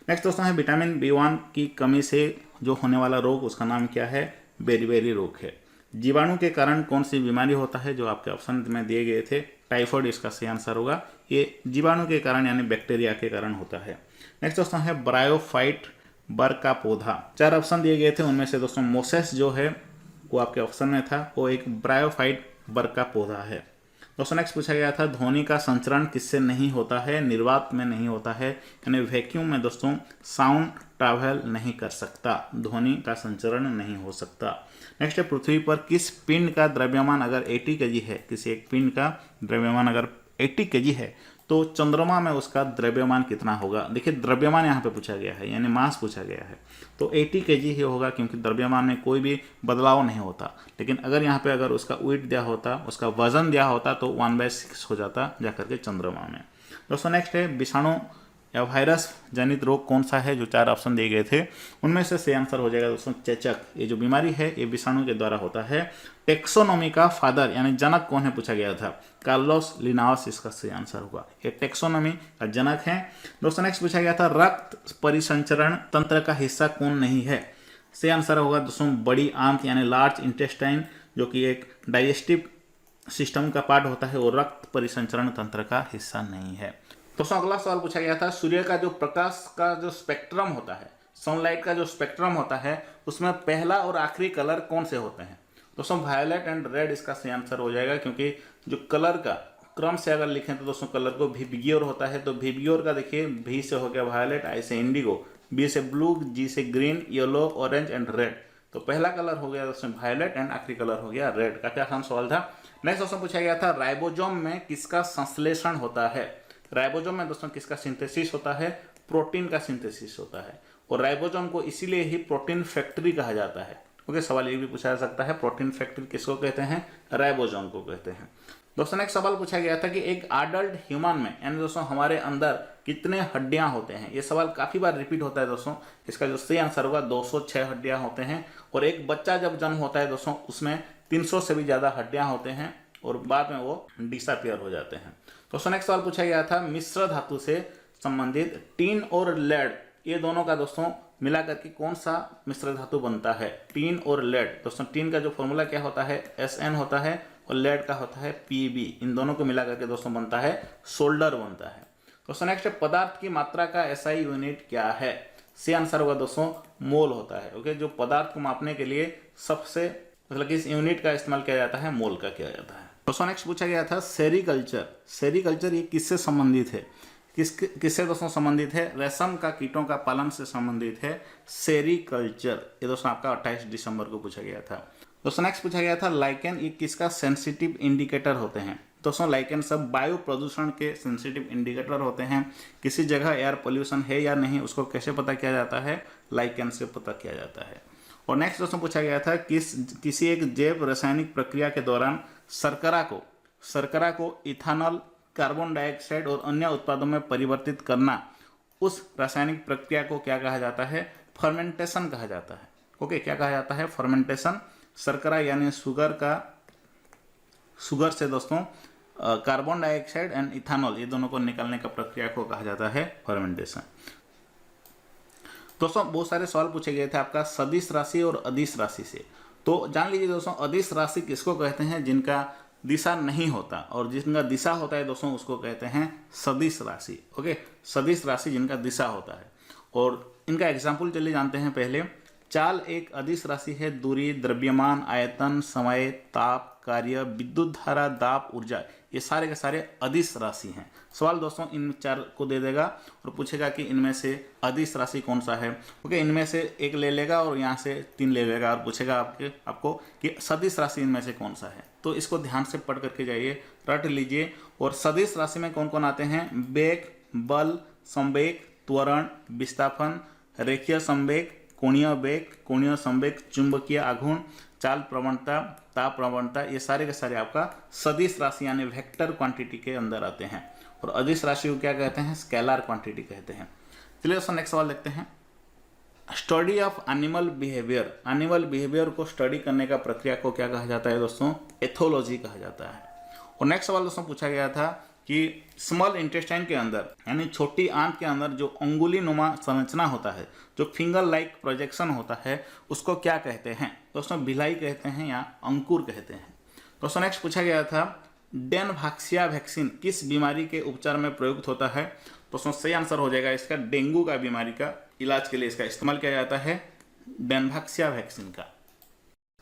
नेक्स्ट दोस्तों है विटामिन B1 की कमी से जो होने वाला रोग, उसका नाम क्या है? बेरीबेरी रोग है। जीवाणु के कारण कौन सी बीमारी होता है? जो आपके ऑप्शन में दिए गए थे, टाइफाइड इसका सही आंसर होगा। ये जीवाणु के कारण यानी बैक्टीरिया के कारण होता है। नेक्स्ट दोस्तों है ब्रायोफाइट बर का पौधा। 4 ऑप्शन दिए गए थे, उनमें से दोस्तों मोसेस जो है वो आपके ऑप्शन में था, वो एक ब्रायोफाइट बर का पौधा है। दोस्तों नेक्स्ट पूछा गया था ध्वनि का संचरण किससे नहीं होता है? निर्वात में नहीं होता है, यानी वैक्यूम में दोस्तों साउंड ट्रैवल नहीं कर सकता, ध्वनि का संचरण नहीं हो सकता। नेक्स्ट है पृथ्वी पर किस पिंड का द्रव्यमान अगर 80 kg है, किसी एक पिंड का द्रव्यमान अगर 80 kg है, तो चंद्रमा में उसका द्रव्यमान कितना होगा? देखिए द्रव्यमान यहाँ पे पूछा गया है, यानी मास पूछा गया है, तो 80 kg ही होगा, क्योंकि द्रव्यमान में कोई भी बदलाव नहीं होता। लेकिन अगर यहाँ पे अगर उसका वेट दिया होता, उसका वजन दिया होता, तो 1/6 हो जाता जाकर के चंद्रमा में। दोस्तों नेक्स्ट है विषाणु या वायरस जनित रोग कौन सा है? जो 4 ऑप्शन दिए गए थे, उनमें से सही आंसर हो जाएगा दोस्तों चेचक। ये जो बीमारी है ये विषाणु के द्वारा होता है। टेक्सोनोमी का फादर यानी जनक कौन है पूछा गया था? कार्लोस लिनास इसका सही आंसर होगा। ये टेक्सोनोमी का जनक है। दोस्तों नेक्स्ट पूछा गया था रक्त परिसंचरण तंत्र का हिस्सा कौन नहीं है? सही आंसर होगा दोस्तों बड़ी आंत यानी लार्ज इंटेस्टाइन, जो कि एक डाइजेस्टिव सिस्टम का पार्ट होता है, वो रक्त परिसंचरण तंत्र का हिस्सा नहीं है। दोस्तों अगला सवाल पूछा गया था सूर्य का जो प्रकाश का जो स्पेक्ट्रम होता है, सनलाइट का जो स्पेक्ट्रम होता है, उसमें पहला और आखिरी कलर कौन से होते हैं? दोस्तों वायलेट एंड रेड इसका सही आंसर हो जाएगा, क्योंकि जो कलर का क्रम से अगर लिखें तो दोस्तों कलर को विबग्योर होता है, तो विबग्योर का देखिए V से हो गया वायलेट, I से इंडिगो, B से ब्लू, G से green, yellow, orange and red. तो पहला कलर हो गया दोस्तों वायलेट एंड आखिरी कलर हो गया रेड। काफी आसान सवाल था। नेक्स्ट दोस्तों पूछा गया था राइबोसोम में किसका संश्लेषण होता है? राइबोसोम में दोस्तों किसका सिंथेसिस होता है? प्रोटीन का सिंथेसिस होता है। और राइबोसोम को इसीलिए ही प्रोटीन फैक्ट्री कहा जाता है। ओके, सवाल ये भी पूछा जा सकता है प्रोटीन फैक्ट्री किसको कहते हैं? राइबोसोम को कहते हैं। दोस्तों नेक्स्ट सवाल पूछा गया था कि एक अडल्ट ह्यूमन में यानी दोस्तों हमारे अंदर कितने हड्डियां होते हैं? ये सवाल काफी बार रिपीट होता है दोस्तों। इसका जो सही आंसर होगा 206 हड्डियां होते हैं। और एक बच्चा जब जन्म होता है दोस्तों उसमें 300 से भी ज्यादा हड्डियां होते हैं, और बाद में वो डिसअपियर हो जाते हैं। दोस्तों नेक्स्ट सवाल पूछा गया था मिश्र धातु से संबंधित टीन और लेड, ये दोनों का दोस्तों मिलाकर के कौन सा मिश्र धातु बनता है? टीन और लेड। दोस्तों टीन का जो फॉर्मूला क्या होता है? Sn होता है, और लेड का होता है Pb। इन दोनों को मिलाकर के दोस्तों बनता है सोल्डर बनता है। दोस्तों नेक्स्ट पदार्थ की मात्रा का SI यूनिट क्या है? सही आंसर होगा दोस्तों मोल होता है। ओके, जो पदार्थ को मापने के लिए सबसे मतलब किस यूनिट का इस्तेमाल किया जाता है? मोल का किया जाता है। दोस्तों नेक्स्ट पूछा गया था सेरीकल्चर। सेरीकल्चर ये किससे संबंधित है? किससे दोस्तों संबंधित है? रेशम का कीटों का पालन से संबंधित है सेरीकल्चर। ये दोस्तों आपका 28 दिसंबर को पूछा गया था। दोस्तों नेक्स्ट पूछा गया था लाइकेन ये किसका सेंसिटिव इंडिकेटर होते हैं? दोस्तों लाइकेन सब वायु प्रदूषण के सेंसिटिव इंडिकेटर होते हैं। किसी जगह एयर पोल्यूशन है या नहीं उसको कैसे पता किया जाता है? लाइकेन से पता किया जाता है। और नेक्स्ट दोस्तों पूछा गया था किसी एक जैव रासायनिक प्रक्रिया के दौरान शर्करा को इथानॉल, कार्बन डाइऑक्साइड और अन्य उत्पादों में परिवर्तित करना, उस रासायनिक प्रक्रिया को क्या कहा जाता है? फर्मेंटेशन कहा जाता है। ओके, क्या कहा जाता है? फर्मेंटेशन। शर्करा यानी शुगर से दोस्तों कार्बन डाइऑक्साइड एंड इथानॉल ये दोनों को निकालने का प्रक्रिया को कहा जाता है फर्मेंटेशन। दोस्तों बहुत सारे सवाल पूछे गए थे आपका सदिश राशि और अदिश राशि से, तो जान लीजिए दोस्तों अदिश राशि किसको कहते हैं? जिनका दिशा नहीं होता, और जिनका दिशा होता है दोस्तों उसको कहते हैं सदिश राशि। ओके, सदिश राशि जिनका दिशा होता है। और इनका एग्जाम्पल चलिए जानते हैं पहले। चाल एक अदिश राशि है। दूरी, द्रव्यमान, आयतन, समय, ताप, कार्य, विद्युत धारा, दाब, ऊर्जा, ये सारे के सारे अदिश राशि हैं। सवाल दोस्तों इन चार को दे देगा और पूछेगा कि इनमें से अदिश राशि कौन सा है। ओके, इनमें से एक ले लेगा और यहाँ से 3 ले लेगा और पूछेगा आपको कि सदिश राशि इनमें से कौन सा है। तो इसको ध्यान से पढ़ करके जाइए, रट लीजिए। और सदिश राशि में कौन कौन आते हैं? वेग, बल, संवेग, त्वरण, विस्थापन, रेखीय संवेग, कोणीय वेग, कोणीय संवेग, चुंबकीय आघूर्ण, चाल प्रवणता, ताप प्रवणता, ये सारे के सारे आपका सदिश राशि यानी वेक्टर क्वांटिटी के अंदर आते हैं। और अदिश राशि को क्या कहते हैं? स्केलर क्वांटिटी कहते हैं। चलिए दोस्तों नेक्स्ट सवाल देखते हैं। Study of animal behaviour, animal behaviour को स्टडी करने का प्रक्रिया को क्या कहा जाता है दोस्तों? एथोलॉजी कहा जाता है। और नेक्स्ट सवाल दोस्तों पूछा गया था कि स्मॉल इंटेस्टाइन के अंदर यानी छोटी आंत के अंदर जो अंगुली नुमा संरचना होता है, जो फिंगर लाइक प्रोजेक्शन होता है, उसको क्या कहते हैं दोस्तों? भिलाई कहते हैं या अंकुर कहते हैं। दोस्तों नेक्स्ट पूछा गया था डेनभाक्सिया वैक्सीन किस बीमारी के उपचार में प्रयुक्त होता है? दोस्तों सही आंसर हो जाएगा इसका डेंगू का बीमारी का इलाज के लिए इसका इस्तेमाल किया जाता है, डेनभाक्सिया वैक्सीन का।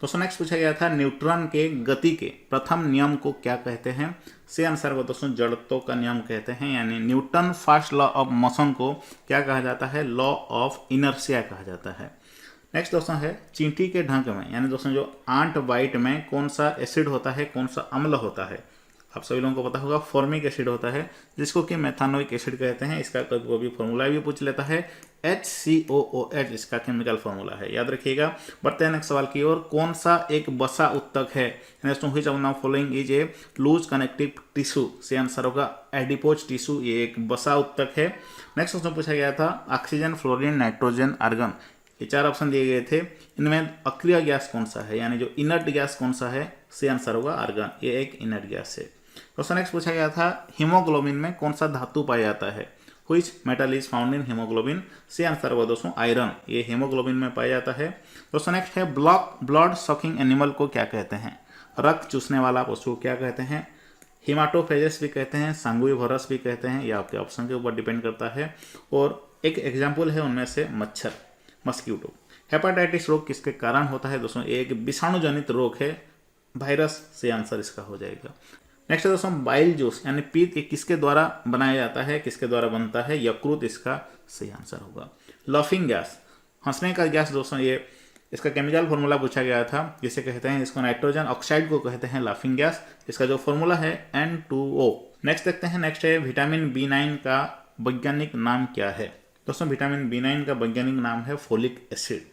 दोस्तों नेक्स्ट पूछा गया था न्यूटन के गति के प्रथम नियम को क्या कहते हैं? सही आंसर को दोस्तों जड़त्व का नियम कहते हैं, यानी Newton first law of motion को क्या कहा जाता है? लॉ ऑफ इनर्शिया कहा जाता है। नेक्स्ट दोस्तों है चींटी के ढंक में, यानी दोस्तों जो आंट वाइट में कौन सा एसिड होता है, कौन सा अम्ल होता है? आप सभी लोगों को पता होगा फॉर्मिक एसिड होता है, जिसको कि मेथानोइक एसिड कहते हैं। इसका कभी कभी फॉर्मूला भी पूछ लेता है, HCOOH इसका केमिकल फॉर्मूला है, याद रखिएगा। बढ़ते हैं नेक्स्ट सवाल की ओर। कौन सा एक वसा उत्तक है? Which of the following is a loose connective tissue? से आंसर होगा एडिपोज टिश्यू, ये एक वसा उत्तक है। नेक्स्ट क्वेश्चन पूछा गया था ऑक्सीजन, फ्लोरीन, नाइट्रोजन, आर्गन, ये 4 ऑप्शन दिए गए थे। इनमें अक्रिय गैस कौन सा है, यानी जो इनर्ट गैस कौन सा है? से आंसर होगा आर्गन, ये एक इनर्ट गैस है। क्वेश्चन नेक्स्ट पूछा गया था हीमोग्लोबिन में कौन सा धातु पाया जाता है? Which metal is found in haemoglobin? से आंसर होगा दोस्तों आयरन, ये हीमोग्लोबिन में पाया जाता है। दोस्तों नेक्स्ट है ब्लड सॉकिंग एनिमल को क्या कहते हैं? रक्त चूसने वाला पशु क्या कहते हैं? हिमाटोफेजस भी कहते हैं, सांगुइवोरस भी कहते हैं, यह आपके ऑप्शन के ऊपर डिपेंड करता है। और एक एग्जाम्पल है उनमें से मच्छर, मस्क्यूटो। हेपेटाइटिस रोग किसके कारण होता है दोस्तों? एक विषाणु जनित रोग है, वायरस, से आंसर इसका हो जाएगा। नेक्स्ट है दोस्तों बाइल जूस यानी पीत किसके द्वारा बनाया जाता है, किसके द्वारा बनता है? यकृत इसका सही आंसर होगा। लफिंग गैस, हंसने का गैस दोस्तों, ये इसका केमिकल फॉर्मूला पूछा गया था, जिसे कहते हैं, इसको नाइट्रोजन ऑक्साइड को कहते हैं लाफिंग गैस, इसका जो फॉर्मूला है N2O। नेक्स्ट देखते हैं, नेक्स्ट है विटामिन B9 का वैज्ञानिक नाम क्या है? दोस्तों विटामिन B9 का वैज्ञानिक नाम है फोलिक एसिड।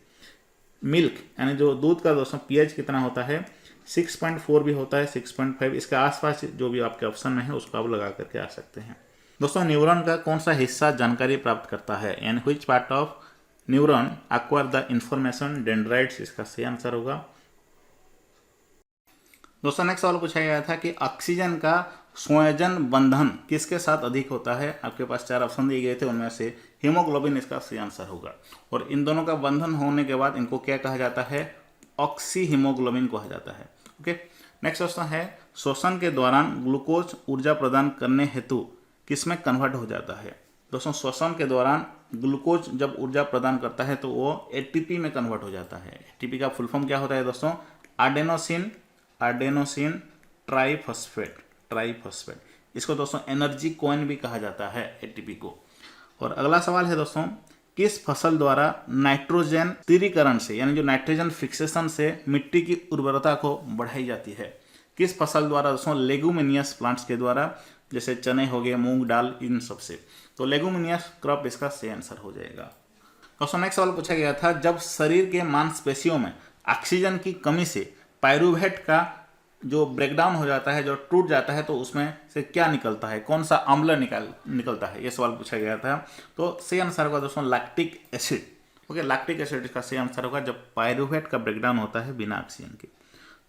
मिल्क यानी जो दूध का दोस्तों pH कितना होता है? 6.4 भी होता है, 6.5, इसके आसपास जो भी आपके ऑप्शन में है उसको आप लगा करके आ सकते हैं। दोस्तों न्यूरॉन का कौन सा हिस्सा जानकारी प्राप्त करता है, यानी which part of neuron acquire the information? Dendrites इसका सही आंसर होगा। दोस्तों नेक्स्ट सवाल पूछा गया था कि ऑक्सीजन का संयोजन बंधन किसके साथ अधिक होता है? आपके पास 4 ऑप्शन दिए गए थे, उनमें से हीमोग्लोबिन इसका सही आंसर होगा। और इन दोनों का बंधन होने के बाद इनको क्या कहा जाता है? ऑक्सी हीमोग्लोबिन कहा जाता है। ओके, नेक्स्ट क्वेश्चन है श्वसन के दौरान ग्लूकोज ऊर्जा प्रदान करने हेतु किसमें कन्वर्ट हो जाता है? दोस्तों श्वसन के दौरान ग्लूकोज जब ऊर्जा प्रदान करता है तो वो एटीपी में कन्वर्ट हो जाता है। एटीपी का फुल फॉर्म क्या होता है दोस्तों? Adenosine triphosphate. इसको दोस्तों एनर्जी कॉइन भी कहा जाता है एटीपी को। और अगला सवाल है दोस्तों किस फसल द्वारा नाइट्रोजन स्थिरीकरण से यानी जो नाइट्रोजन फिक्सेशन से मिट्टी की उर्वरता को बढ़ाई जाती है? किस फसल द्वारा दोस्तों? लेगुमिनियस प्लांट्स के द्वारा, जैसे चने हो गए, मूंग दाल, इन सब से। तो लेगुमिनियस क्रॉप इसका सही आंसर हो जाएगा। दोस्तों नेक्स्ट सवाल पूछा गया था जब शरीर के मांसपेशियों में ऑक्सीजन की कमी से पायरुवेट का जो ब्रेकडाउन हो जाता है, जो टूट जाता है, तो उसमें से क्या निकलता है? कौन सा अम्ल निकलता है? ये सवाल पूछा गया था। तो सही आंसर होगा दोस्तों lactic acid. Okay, lactic acid इसका सही आंसर होगा जब पायरुवेट का ब्रेकडाउन होता है बिना ऑक्सीजन के।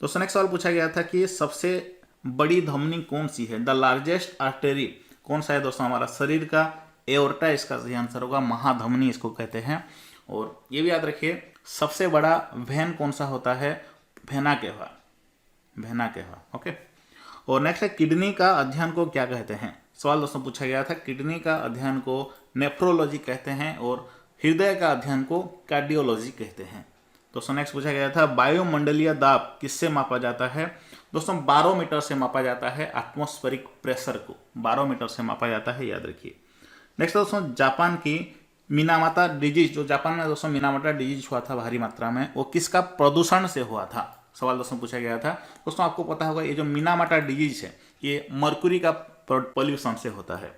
दोस्तों नेक्स्ट सवाल पूछा गया था कि सबसे बड़ी धमनी कौन सी है? द लार्जेस्ट आर्टरी कौन सा है दोस्तों? हमारा शरीर का एओर्टा इसका सही आंसर होगा, महाधमनी इसको कहते हैं। और ये भी याद रखिए सबसे बड़ा वेन कौन सा होता है? Vena cava. ओके, और नेक्स्ट है किडनी का अध्ययन को क्या कहते हैं? सवाल दोस्तों पूछा गया था, किडनी का अध्ययन को नेफ्रोलॉजी कहते हैं और हृदय का अध्ययन को कार्डियोलॉजी कहते हैं। दोस्तों नेक्स्ट पूछा गया था वायुमंडलीय दाब किससे मापा जाता है। दोस्तों बारोमीटर से मापा जाता है, एटमॉस्फेरिक प्रेशर को बारोमीटर से मापा जाता है, याद रखिए। नेक्स्ट दोस्तों जापान की मिनामाता डिजीज, जो जापान में दोस्तों मिनामाता डिजीज हुआ था भारी मात्रा में, वो किसका प्रदूषण से हुआ था, सवाल दोस्तों पूछा गया था। दोस्तों आपको पता होगा ये जो मिनामाता डिजीज है ये मर्क्यूरी का पॉल्यूशन से होता है।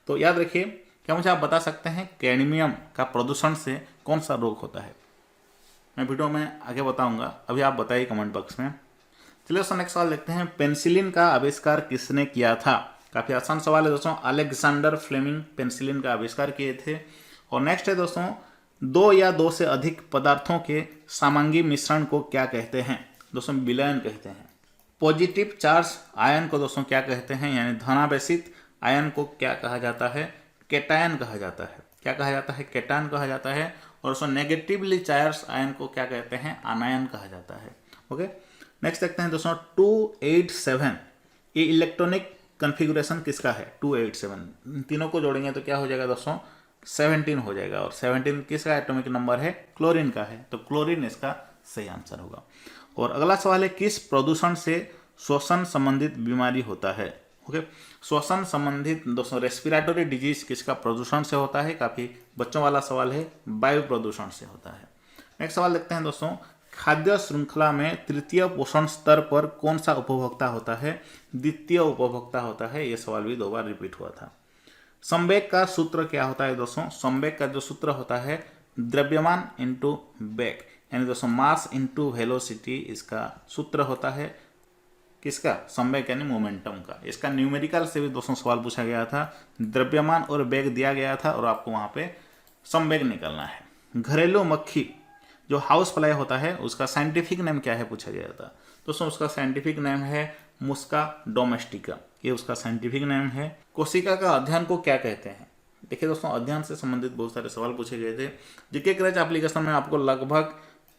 तो याद रखिए, क्या मुझे आप बता सकते हैं कैडमियम का प्रदूषण से कौन सा रोग होता है। मैं वीडियो में आगे बताऊंगा, अभी आप बताइए कमेंट बॉक्स में। चलिए दोस्तों नेक्स्ट सवाल देखते हैं, पेनिसिलिन का आविष्कार किसने किया था। काफ़ी आसान सवाल है दोस्तों, अलेक्जेंडर फ्लेमिंग पेनिसिलिन का आविष्कार किए थे। और नेक्स्ट है दोस्तों, दो या दो से अधिक पदार्थों के समांगी मिश्रण को क्या कहते हैं। दोस्तों विलयन कहते हैं। पॉजिटिव चार्ज आयन को दोस्तों क्या कहते हैं, यानी धनावेशित आयन को क्या कहा जाता है, कैटायन कहा जाता है। क्या कहा जाता है, कैटायन कहा जाता है। और दोस्तों नेगेटिवली चार्ज आयन को क्या कहते हैं, आनायन कहा जाता है। ओके, नेक्स्ट देखते हैं दोस्तों 287, ये इलेक्ट्रॉनिक कन्फिगुरेशन किसका है, 287 तीनों को जोड़ेंगे तो क्या हो जाएगा दोस्तों 17 हो जाएगा। और 17 किसका एटॉमिक नंबर है, क्लोरीन का है, तो क्लोरीन इसका सही आंसर होगा। और अगला सवाल है, किस प्रदूषण से श्वसन संबंधित बीमारी होता है। ओके, श्वसन संबंधित दोस्तों रेस्पिरेटरी डिजीज किसका प्रदूषण से होता है, काफी बच्चों वाला सवाल है, वायु प्रदूषण से होता है। नेक्स्ट सवाल देखते हैं दोस्तों, खाद्य श्रृंखला में तृतीय पोषण स्तर पर कौन सा उपभोक्ता होता है, द्वितीय उपभोक्ता होता है। यह सवाल भी 2 बार रिपीट हुआ था। संवेग का सूत्र क्या होता है दोस्तों, संवेग का जो सूत्र होता है द्रव्यमान इंटू वेग, यानी दोस्तों मास इंटू वेलोसिटी इसका सूत्र होता है। किसका, संवेग यानी मोमेंटम का। इसका न्यूमेरिकल से भी दोस्तों सवाल पूछा गया था, द्रव्यमान और वेग दिया गया था और आपको वहां पे संवेग निकलना है। घरेलू मक्खी जो हाउस फ्लाई होता है उसका साइंटिफिक नेम क्या है पूछा गया था। दोस्तों उसका साइंटिफिक नेम है मुस्का डोमेस्टिका, ये उसका साइंटिफिक नेम है। कोशिका का अध्ययन को क्या कहते हैं। देखिए दोस्तों अध्ययन से संबंधित बहुत सारे सवाल पूछे गए थे। जीके क्रैच एप्लीकेशन में आपको लगभग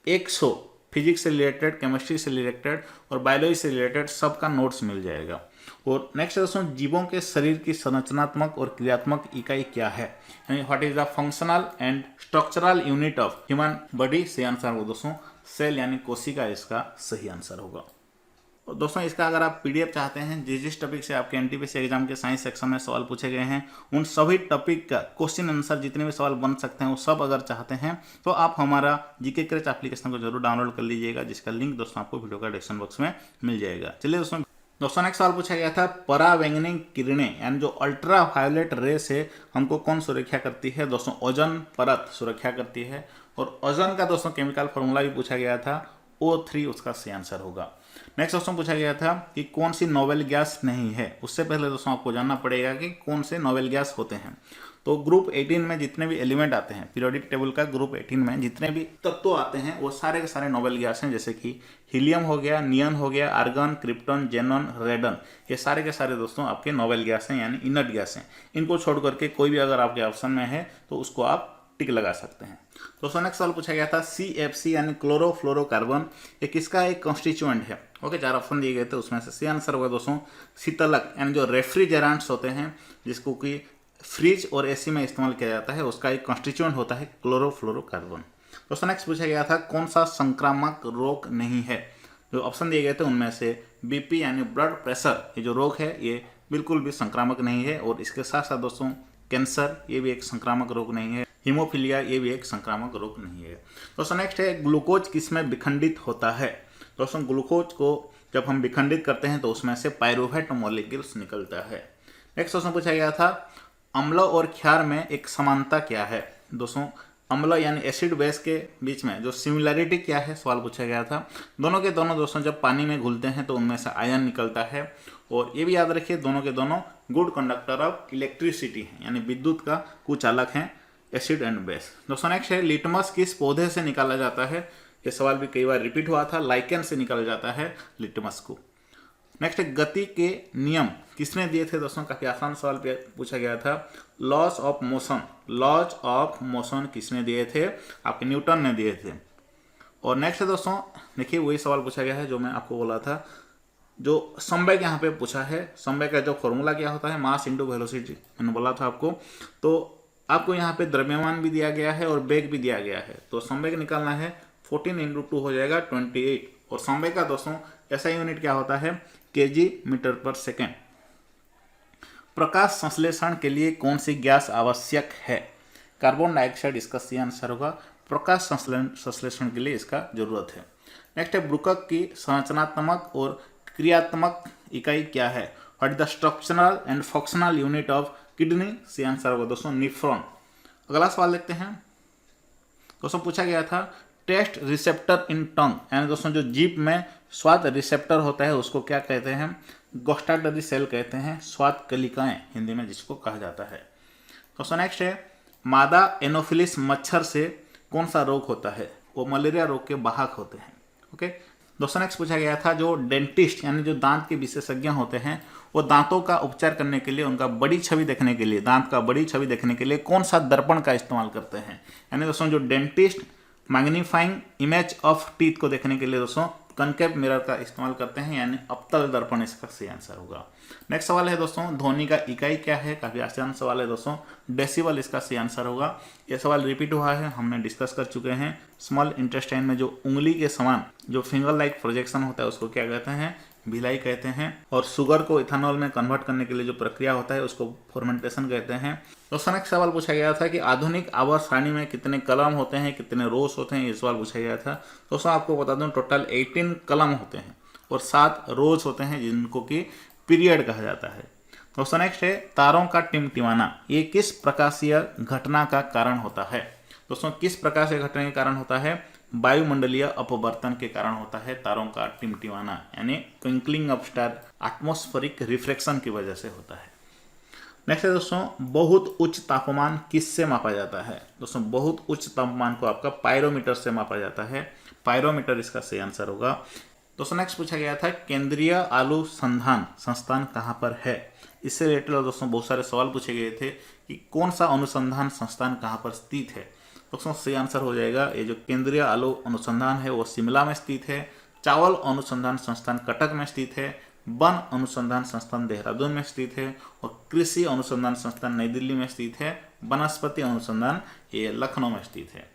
100 फिजिक्स से रिलेटेड, केमिस्ट्री से रिलेटेड और बायोलॉजी से रिलेटेड सबका नोट्स मिल जाएगा। और नेक्स्ट दोस्तों, जीवों के शरीर की संरचनात्मक और क्रियात्मक इकाई क्या है, यानी what is the functional and structural unit of human body. सही आंसर होगा दोस्तों सेल यानी कोशिका इसका सही आंसर होगा। और दोस्तों इसका अगर आप पीडीएफ चाहते हैं, जिस टॉपिक से आपके एनटीपीसी एग्जाम के साइंस सेक्शन में सवाल पूछे गए हैं उन सभी टॉपिक का क्वेश्चन आंसर जितने भी सवाल बन सकते हैं वो सब अगर चाहते हैं तो आप हमारा जीके क्रैच एप्लीकेशन को जरूर डाउनलोड कर लीजिएगा, जिसका लिंक दोस्तों आपको वीडियो का डिस्क्रिप्शन बॉक्स में मिल जाएगा। चलिए दोस्तों नेक्स्ट सवाल पूछा गया था, परावैंगनिक किरणें यानी जो अल्ट्रा वायोलेट रे से हमको कौन सुरक्षा करती है। दोस्तों ओजोन परत सुरक्षा करती है। और ओजोन का दोस्तों केमिकल फॉर्मूला भी पूछा गया था, O3 उसका सही आंसर होगा। नेक्स्ट दोस्तों पूछा गया था कि कौन सी नोबेल गैस नहीं है। उससे पहले दोस्तों आपको जानना पड़ेगा कि कौन से नोबेल गैस होते हैं। तो ग्रुप 18 में जितने भी एलिमेंट आते हैं, पीरियोडिक टेबल का ग्रुप 18 में जितने भी तत्व आते हैं वो सारे के सारे नोबेल गैस हैं, जैसे कि हीलियम हो गया, नियन हो गया, आर्गन, क्रिप्टन, जेनॉन, रेडन, ये सारे के सारे दोस्तों आपके नोबेल गैस हैं, यानी इनर्ट गैस हैं। इनको छोड़ करके कोई भी अगर आपके ऑप्शन में है तो उसको आप टिक लगा सकते हैं। दोस्तों नेक्स्ट सवाल पूछा गया था, CFC यानी क्लोरोफ्लोरोकार्बन ये किसका एक कॉन्स्टिट्यूएंट है। ओके, 4 ऑप्शन दिए गए थे, उसमें से सही आंसर होगा दोस्तों शीतलक, यानी जो रेफ्रिजरेंट्स होते हैं जिसको कि फ्रिज और एसी में इस्तेमाल किया जाता है, उसका एक कॉन्स्टिट्यूएंट होता है क्लोरोफ्लोरोकार्बन। दोस्तों नेक्स्ट पूछा गया था, कौन सा संक्रामक रोग नहीं है। जो ऑप्शन दिए गए थे उनमें से BP यानी ब्लड प्रेशर ये जो रोग है ये बिल्कुल भी संक्रामक नहीं है। और इसके साथ साथ दोस्तों कैंसर ये भी एक संक्रामक रोग नहीं है। हीमोफीलिया ये भी एक संक्रामक रोग नहीं है। दोस्तों नेक्स्ट है, ग्लूकोज किसमें विखंडित होता है। दोस्तों ग्लूकोज को जब हम विखंडित करते हैं तो उसमें से पायरूवेट मॉलिक्यूल्स निकलता है। नेक्स्ट क्वेश्चन पूछा गया था, अम्ल और क्षार में एक समानता क्या है। दोस्तों अम्ल यानी एसिड बेस के बीच में जो सिमिलरिटी क्या है सवाल पूछा गया था। दोनों के दोनों दोस्तों जब पानी में घुलते हैं तो उनमें से आयन निकलता है। और ये भी याद रखिए दोनों के दोनों गुड कंडक्टर ऑफ इलेक्ट्रिसिटी हैं, यानी विद्युत का कुचालक हैं, एसिड एंड बेस। दोस्तों नेक्स्ट है, लिटमस किस पौधे से निकाला जाता है। ये सवाल भी कई बार रिपीट हुआ था, लाइकेन से निकाला जाता है लिटमस को। नेक्स्ट है, गति के नियम किसने दिए थे। दोस्तों काफी आसान सवाल पूछा गया था, laws of motion, laws of motion किसने दिए थे, आपके न्यूटन ने दिए थे। और नेक्स्ट है दोस्तों देखिए वही सवाल पूछा गया है जो मैं आपको बोला था, जो संवेग यहाँ पे पूछा है। संवेग का जो फॉर्मूला क्या होता है, मास इंटू वेलोसिटी, मैंने बोला था आपको। तो आपको यहाँ पे द्रव्यमान भी दिया गया है और वेग भी दिया गया है। तो संवेग निकालना है, 14 × 2 हो जाएगा 28। और संवेग का दोस्तों ऐसा यूनिट क्या होता है, kg/s। प्रकाश संश्लेषण के लिए कौन सी गैस आवश्यक है, कार्बन डाइऑक्साइड इसका सही आंसर होगा। प्रकाश संश्लेषण के लिए इसका जरूरत है। नेक्स्ट है ब्रुकक की संरचनात्मक और क्रियात्मक इकाई क्या है, what is the structural and functional unit of kidney, सही आंसर होगा दोस्तों निफ्रॉन। अगला सवाल देखते हैं। दोस्तों पूछा गया था टेस्ट रिसेप्टर इन टंग, यानी दोस्तों जो जीभ में स्वाद रिसेप्टर होता है उसको क्या कहते हैं, गोस्टाडरी सेल कहते हैं, स्वाद कलिकाएं हिंदी में जिसको कहा जाता है। दोस्तों नेक्स्ट है मादा एनोफिलिस मच्छर से कौन सा रोग होता है, वो मलेरिया रोग के वाहक होते हैं। ओके दोस्तों नेक्स्ट पूछा गया था जो डेंटिस्ट यानी जो दांत के विशेषज्ञ होते हैं वो दांतों का उपचार करने के लिए, उनका बड़ी छवि देखने के लिए, दांत का बड़ी छवि देखने के लिए कौन सा दर्पण का इस्तेमाल करते हैं। यानी दोस्तों जो dentist magnifying image of teeth को देखने के लिए दोस्तों कनकेव मिरर का इस्तेमाल करते हैं, यानी अवतल दर्पण इसका सही आंसर होगा। नेक्स्ट सवाल है दोस्तों ध्वनि का इकाई क्या है, काफी आसान सवाल है दोस्तों, डेसिबल इसका सही आंसर होगा। यह सवाल रिपीट हुआ है, हमने डिस्कस कर चुके हैं। स्मॉल इंटेस्टाइन में जो उंगली के समान जो फिंगर लाइक प्रोजेक्शन होता है उसको क्या कहते हैं, भिलाई कहते हैं। और शुगर को इथेनॉल में कन्वर्ट करने के लिए जो प्रक्रिया होता है उसको फर्मेंटेशन कहते हैं। दोस्तों नेक्स्ट सवाल पूछा गया था कि आधुनिक आवर्त सारणी में कितने कलम होते हैं, कितने रोज होते हैं, ये सवाल पूछा गया था। दोस्तों आपको बता दूं टोटल 18 कलम होते हैं और 7 रोज होते हैं जिनको कि पीरियड कहा जाता है। दोस्तों नेक्स्ट है तारों का टिमटिमाना, ये किस प्रकाशीय घटना का कारण होता है। दोस्तों किस प्रकार से घटना के कारण होता है, वायुमंडलीय अपवर्तन के कारण होता है तारों का टिमटिमाना, यानी twinkling of star, atmospheric reflection की वजह से होता है। नेक्स्ट है दोस्तों बहुत उच्च तापमान किससे मापा जाता है। दोस्तों बहुत उच्च तापमान को आपका पायरोमीटर से मापा जाता है, पायरोमीटर इसका सही आंसर होगा। दोस्तों नेक्स्ट पूछा गया था केंद्रीय आलू संधान संस्थान कहाँ पर है। इससे रिलेटेड दोस्तों बहुत सारे सवाल पूछे गए थे कि कौन सा अनुसंधान संस्थान कहाँ पर स्थित है। दोस्तों सही आंसर हो जाएगा ये जो केंद्रीय आलू अनुसंधान है वो शिमला में स्थित है, चावल अनुसंधान संस्थान कटक में स्थित है, वन अनुसंधान संस्थान देहरादून में स्थित है और कृषि अनुसंधान संस्थान नई दिल्ली में स्थित है, वनस्पति अनुसंधान ये लखनऊ में स्थित है।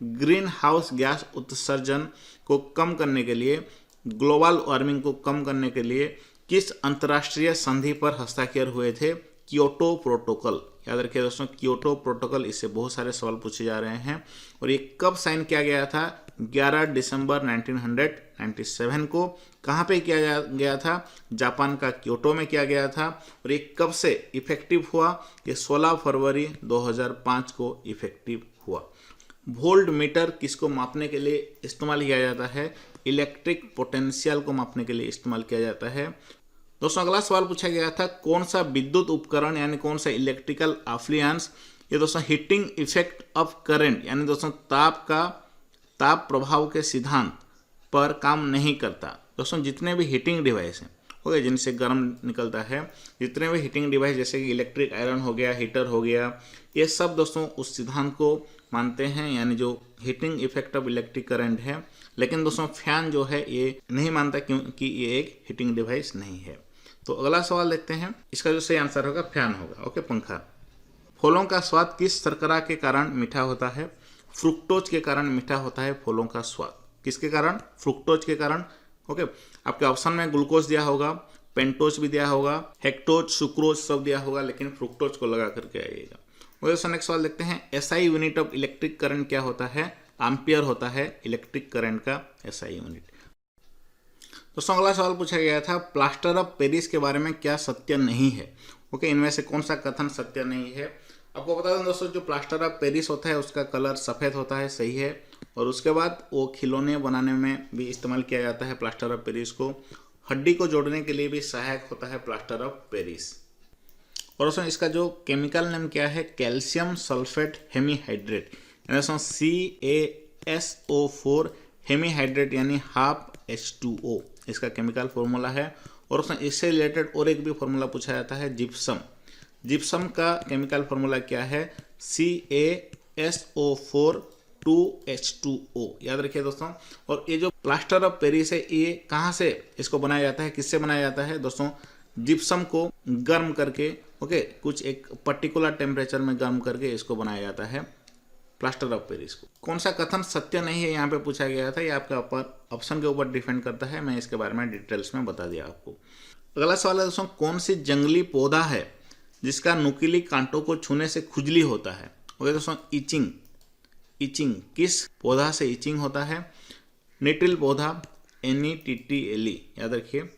ग्रीन हाउस गैस उत्सर्जन को कम करने के लिए, ग्लोबल वार्मिंग को कम करने के लिए किस अंतर्राष्ट्रीय संधि पर हस्ताक्षर हुए थे, क्योटो प्रोटोकॉल। याद रखिए दोस्तों क्योटो प्रोटोकॉल, इससे बहुत सारे सवाल पूछे जा रहे हैं। और ये कब साइन किया गया था, 11 दिसंबर 1997 को। कहाँ पे किया गया था, जापान का क्योटो में किया गया था। और ये कब से इफेक्टिव हुआ, ये 16 फरवरी 2005 को इफेक्टिव हुआ। वोल्ट मीटर किसको मापने के लिए इस्तेमाल किया जाता है, इलेक्ट्रिक पोटेंशियल को मापने के लिए इस्तेमाल किया जाता है। दोस्तों अगला सवाल पूछा गया था कौन सा विद्युत उपकरण यानी कौन सा इलेक्ट्रिकल एप्लायंस, ये दोस्तों हीटिंग इफेक्ट ऑफ करंट यानी दोस्तों ताप प्रभाव के सिद्धांत पर काम नहीं करता। दोस्तों जितने भी हीटिंग डिवाइस हैं ओके जिनसे गर्म निकलता है, जितने भी हीटिंग डिवाइस जैसे कि इलेक्ट्रिक आयरन हो गया, हीटर हो गया, ये सब दोस्तों उस सिद्धांत को मानते हैं यानी जो heating effect of electric current है। लेकिन दोस्तों फैन जो है ये नहीं मानता क्योंकि ये एक हीटिंग डिवाइस नहीं है। तो अगला सवाल देखते हैं, इसका जो सही आंसर होगा फैन होगा। ओके पंखा। फलों का स्वाद किस शर्करा के कारण मीठा होता है, फ्रुक्टोज के कारण मीठा होता है फलों का स्वाद। किसके कारण, फ्रुक्टोज के कारण। ओके आपके ऑप्शन में ग्लूकोज दिया होगा, पेंटोज भी दिया होगा, हेक्टोज, सुक्रोज सब दिया होगा, लेकिन फ्रुक्टोज को लगा करके आइएगा। वैसे नेक्स्ट सवाल देखते हैं, SI unit of electric current क्या होता है, एम्पियर होता है इलेक्ट्रिक करंट का एसआई यूनिट। दोस्तों अगला सवाल पूछा गया था प्लास्टर ऑफ पेरिस के बारे में क्या सत्य नहीं है। ओके इनमें से कौन सा कथन सत्य नहीं है। आपको बता दें दोस्तों जो प्लास्टर ऑफ पेरिस होता है उसका कलर सफ़ेद होता है, सही है। और उसके बाद वो खिलौने बनाने में भी इस्तेमाल किया जाता है प्लास्टर ऑफ पेरिस को। हड्डी को जोड़ने के लिए भी सहायक होता है प्लास्टर ऑफ पेरिस। और दोस्तों इसका जो केमिकल नेम क्या है, कैल्शियम सल्फेट हेमीहाइड्रेट यानी दोस्तों CaSO4 हेमीहाइड्रेट यानी हाफ H2O इसका केमिकल फॉर्मूला है। और दोस्तों इससे रिलेटेड और एक भी फॉर्मूला पूछा जाता है जिप्सम। जिप्सम का केमिकल फॉर्मूला क्या है, CaSO4 2H2O। याद रखिए दोस्तों। और ये जो प्लास्टर ऑफ पेरिस है ये कहाँ से इसको बनाया जाता है, किससे बनाया जाता है दोस्तों, जिप्सम को गर्म करके ओके कुछ एक पर्टिकुलर टेम्परेचर में गर्म करके इसको बनाया जाता है प्लास्टर ऑफ पेरिस को। कौन सा कथन सत्य नहीं है यहाँ पे पूछा गया था, ये आपके ऊपर ऑप्शन के ऊपर डिपेंड करता है, मैं इसके बारे में डिटेल्स में बता दिया आपको। अगला सवाल है दोस्तों, कौन सी जंगली पौधा है जिसका नुकीली कांटों को छूने से खुजली होता है? ओके दोस्तों, इचिंग। इचिंग किस पौधा से इचिंग होता है? निटिल पौधा, NETTLE, याद रखिए।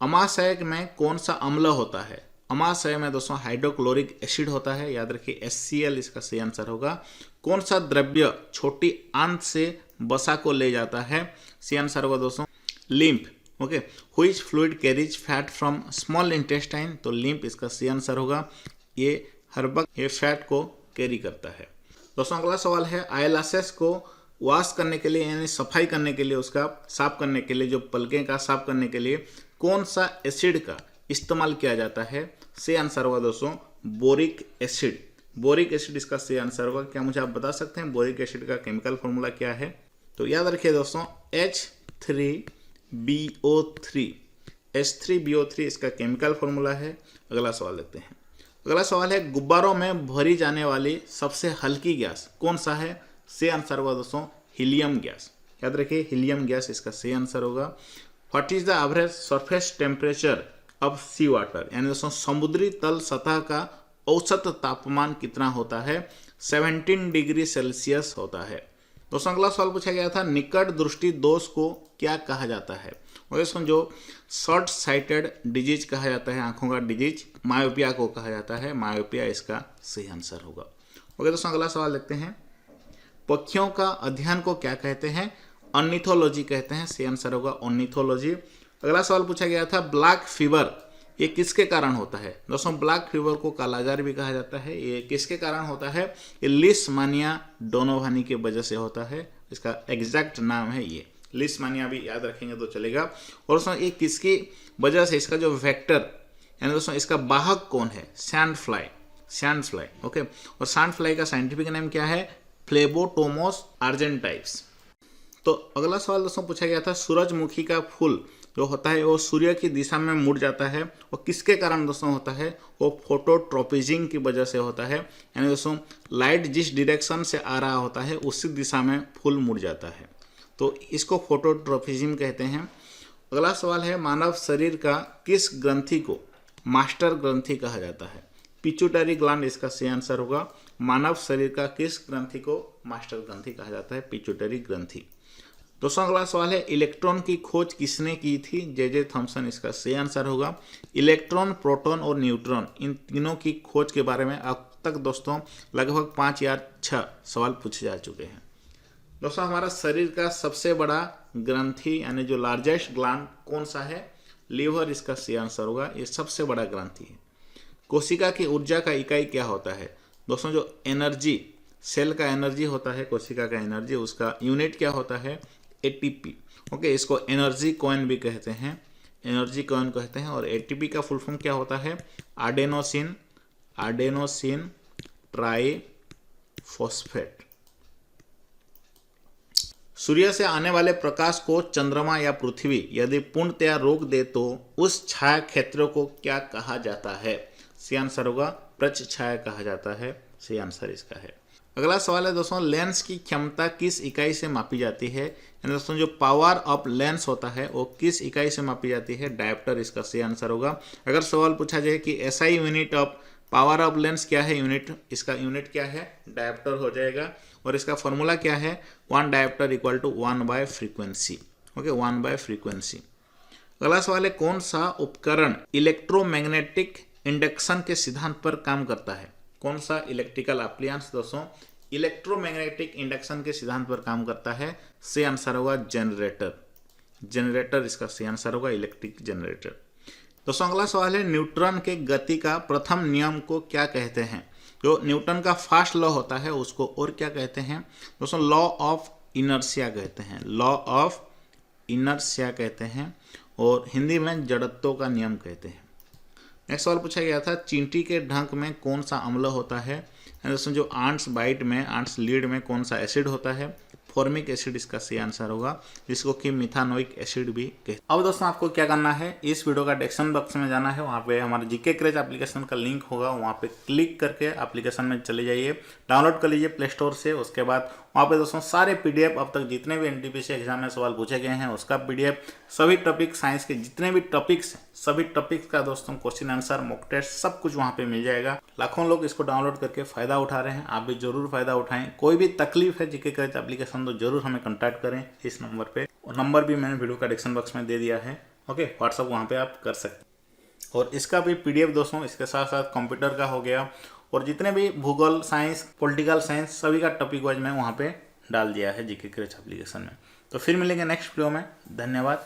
अमाशय में कौन सा अम्ल होता है? अमाशय में दोस्तों हाइड्रोक्लोरिक एसिड होता है, याद रखिए HCl इसका सही आंसर होगा। कौन सा द्रव्य छोटी आंत से वसा को ले जाता है? सही आंसर होगा दोस्तों lymph. Okay, which fluid carries fat from small intestine? तो लिम्फ इसका सही आंसर होगा। ये हर वक्त ये फैट को कैरी करता है। दोस्तों अगला सवाल है, आईलैशेस को वॉश करने के लिए यानी सफाई करने के लिए, उसका साफ करने के लिए, जो पलकें का साफ करने के लिए कौन सा एसिड का इस्तेमाल किया जाता है? सही आंसर होगा दोस्तों बोरिक एसिड। बोरिक एसिड इसका सही आंसर होगा। क्या मुझे आप बता सकते हैं बोरिक एसिड का केमिकल फॉर्मूला क्या है? तो याद रखिए दोस्तों H3BO3। H3BO3 इसका केमिकल फॉर्मूला है। अगला सवाल देखते हैं। अगला सवाल है, गुब्बारों में भरी जाने वाली सबसे हल्की गैस कौन सा है? सही आंसर होगा दोस्तों हीलियम गैस। याद रखिए हीलियम गैस इसका सही आंसर होगा। What is the average surface temperature of sea water? यानी दोस्तों समुद्री तल सतह का औसत तापमान कितना होता है? 17 डिग्री सेल्सियस होता है। दोस्तों अगला सवाल पूछा गया था, निकट दृष्टि दोष को क्या कहा जाता है? और दोस्तों जो शॉर्ट साइटेड डिजीज कहा जाता है, आंखों का डिजीज, मायोपिया को कहा जाता है। मायोपिया इसका सही आंसर होगा। ओके दोस्तों अगला सवाल देखते हैं, पक्षियों का अध्ययन को क्या कहते हैं? ऑर्निथोलॉजी कहते हैं। सही आंसर होगा ऑर्निथोलॉजी। अगला सवाल पूछा गया था, ब्लैक फीवर ये किसके कारण होता है? दोस्तों ब्लैक फीवर को कालाजार भी कहा जाता है। ये किसके कारण होता है? ये लिस्मानिया डोनोवानी की वजह से होता है। इसका एग्जैक्ट नाम है ये लिस्मानिया, भी याद रखेंगे तो चलेगा। और दोस्तों ये किसकी वजह से, इसका जो वेक्टर यानी दोस्तों इसका वाहक कौन है? Sand fly. Sand fly okay. और सैंड फ्लाई का साइंटिफिक नेम क्या है? फ्लेबोटोमोस आर्जेंटाइप्स। तो अगला सवाल दोस्तों पूछा गया था, सूरजमुखी का फूल जो होता है वो सूर्य की दिशा में मुड़ जाता है, वो किसके कारण दोस्तों होता है? वो फोटोट्रोपिज्म की वजह से होता है। यानी दोस्तों लाइट जिस डायरेक्शन से आ रहा होता है उसी दिशा में फूल मुड़ जाता है, तो इसको फोटोट्रोपिज्म कहते हैं। अगला सवाल है, मानव शरीर का किस ग्रंथि को मास्टर ग्रंथि कहा जाता है? पिट्यूटरी ग्लैंड इसका सही आंसर होगा। मानव शरीर का किस ग्रंथि को मास्टर ग्रंथि कहा जाता है? पिट्यूटरी ग्रंथि। दोस्तों अगला सवाल है, इलेक्ट्रॉन की खोज किसने की थी? जे थॉमसन इसका सही आंसर होगा। इलेक्ट्रॉन, प्रोटॉन और न्यूट्रॉन इन तीनों की खोज के बारे में अब तक दोस्तों लगभग 5 या 6 सवाल पूछे जा चुके हैं। दोस्तों हमारा शरीर का सबसे बड़ा ग्रंथि यानी जो लार्जेस्ट ग्लैंड कौन सा है? लीवर इसका सही आंसर होगा। ये सबसे बड़ा ग्रंथि है। कोशिका की ऊर्जा का इकाई क्या होता है? दोस्तों जो एनर्जी सेल का एनर्जी होता है, कोशिका का एनर्जी, उसका यूनिट क्या होता है? ATP। ओके, इसको एनर्जी कॉइन भी कहते हैं, एनर्जी कॉइन कहते हैं। और ATP का फुल फॉर्म क्या होता है? आडेनोसिन ट्राइफॉस्फेट। सूर्य से आने वाले प्रकाश को चंद्रमा या पृथ्वी यदि पूर्णतया रोक दे तो उस छाया क्षेत्र को क्या कहा जाता है? सही आंसर होगा प्रच छाया कहा जाता है। सही आंसर इसका है। अगला सवाल है दोस्तों, लेंस की क्षमता किस इकाई से मापी जाती है? यानी दोस्तों जो पावर ऑफ लेंस होता है वो किस इकाई से मापी जाती है? डायोप्टर इसका सही आंसर होगा। अगर सवाल पूछा जाए कि SI unit of power of lens क्या है, यूनिट, इसका यूनिट क्या है? डायोप्टर हो जाएगा। और इसका फॉर्मूला क्या है? 1 डायोप्टर इक्वल टू 1/फ्रीक्वेंसी। ओके, 1/फ्रीक्वेंसी। अगला सवाल है, कौन सा उपकरण इलेक्ट्रोमैग्नेटिक इंडक्शन के सिद्धांत पर काम करता है? कौन सा इलेक्ट्रिकल अप्लायंस दोस्तों इलेक्ट्रोमैग्नेटिक इंडक्शन के सिद्धांत पर काम करता है? सही आंसर होगा जनरेटर। जनरेटर इसका सही आंसर होगा, इलेक्ट्रिक जनरेटर। दोस्तों अगला सवाल है, न्यूटन के गति का प्रथम नियम को क्या कहते हैं? जो न्यूटन का फर्स्ट लॉ होता है उसको और क्या कहते हैं? दोस्तों लॉ ऑफ इनर्शिया कहते हैं, लॉ ऑफ इनर्शिया कहते हैं। और हिंदी में जड़त्व का नियम कहते हैं। नेक्स्ट सवाल पूछा गया था, चींटी के ढंक में कौन सा अम्ल होता है? दोस्तों जो आंट्स बाइट में, आंट्स लीड में कौन सा एसिड होता है? फॉर्मिक एसिड इसका सही आंसर होगा, जिसको कि मिथानोइक एसिड भी कहते हैं। अब दोस्तों आपको क्या करना है, इस वीडियो का डिस्क्रिप्शन बॉक्स में जाना है, वहाँ पे हमारे जीके क्रेज एप्लीकेशन का लिंक होगा, वहाँ पे क्लिक करके एप्लीकेशन में चले जाइए, डाउनलोड कर लीजिए प्ले स्टोर से। उसके बाद वहाँ पे दोस्तों सारे पीडीएफ अब तक जितने भी एनटीपीसी एग्जाम में सवाल पूछे गए हैं उसका पीडीएफ, सभी टॉपिक साइंस के जितने भी टॉपिक्स, सभी टॉपिक्स का दोस्तों क्वेश्चन आंसर, मॉक टेस्ट सब कुछ वहाँ पे मिल जाएगा। लाखों लोग इसको डाउनलोड करके फायदा उठा रहे हैं, आप भी जरूर फायदा उठाएं। कोई भी तकलीफ है जीके क्रेज एप्लीकेशन तो जरूर हमें कॉन्टैक्ट करें इस नंबर पे, और नंबर भी मैंने वीडियो का डिस्क्रिप्शन बॉक्स में दे दिया है। ओके, व्हाट्सअप वहाँ पे आप कर सकते हैं। और इसका भी पीडीएफ दोस्तों इसके साथ साथ कंप्यूटर का हो गया, और जितने भी भूगोल साइंस, पॉलिटिकल साइंस, सभी का टॉपिक वाइज मैं वहाँ पे डाल दिया है जीके क्रेज एप्लीकेशन में। तो फिर मिलेंगे नेक्स्ट वीडियो में। धन्यवाद।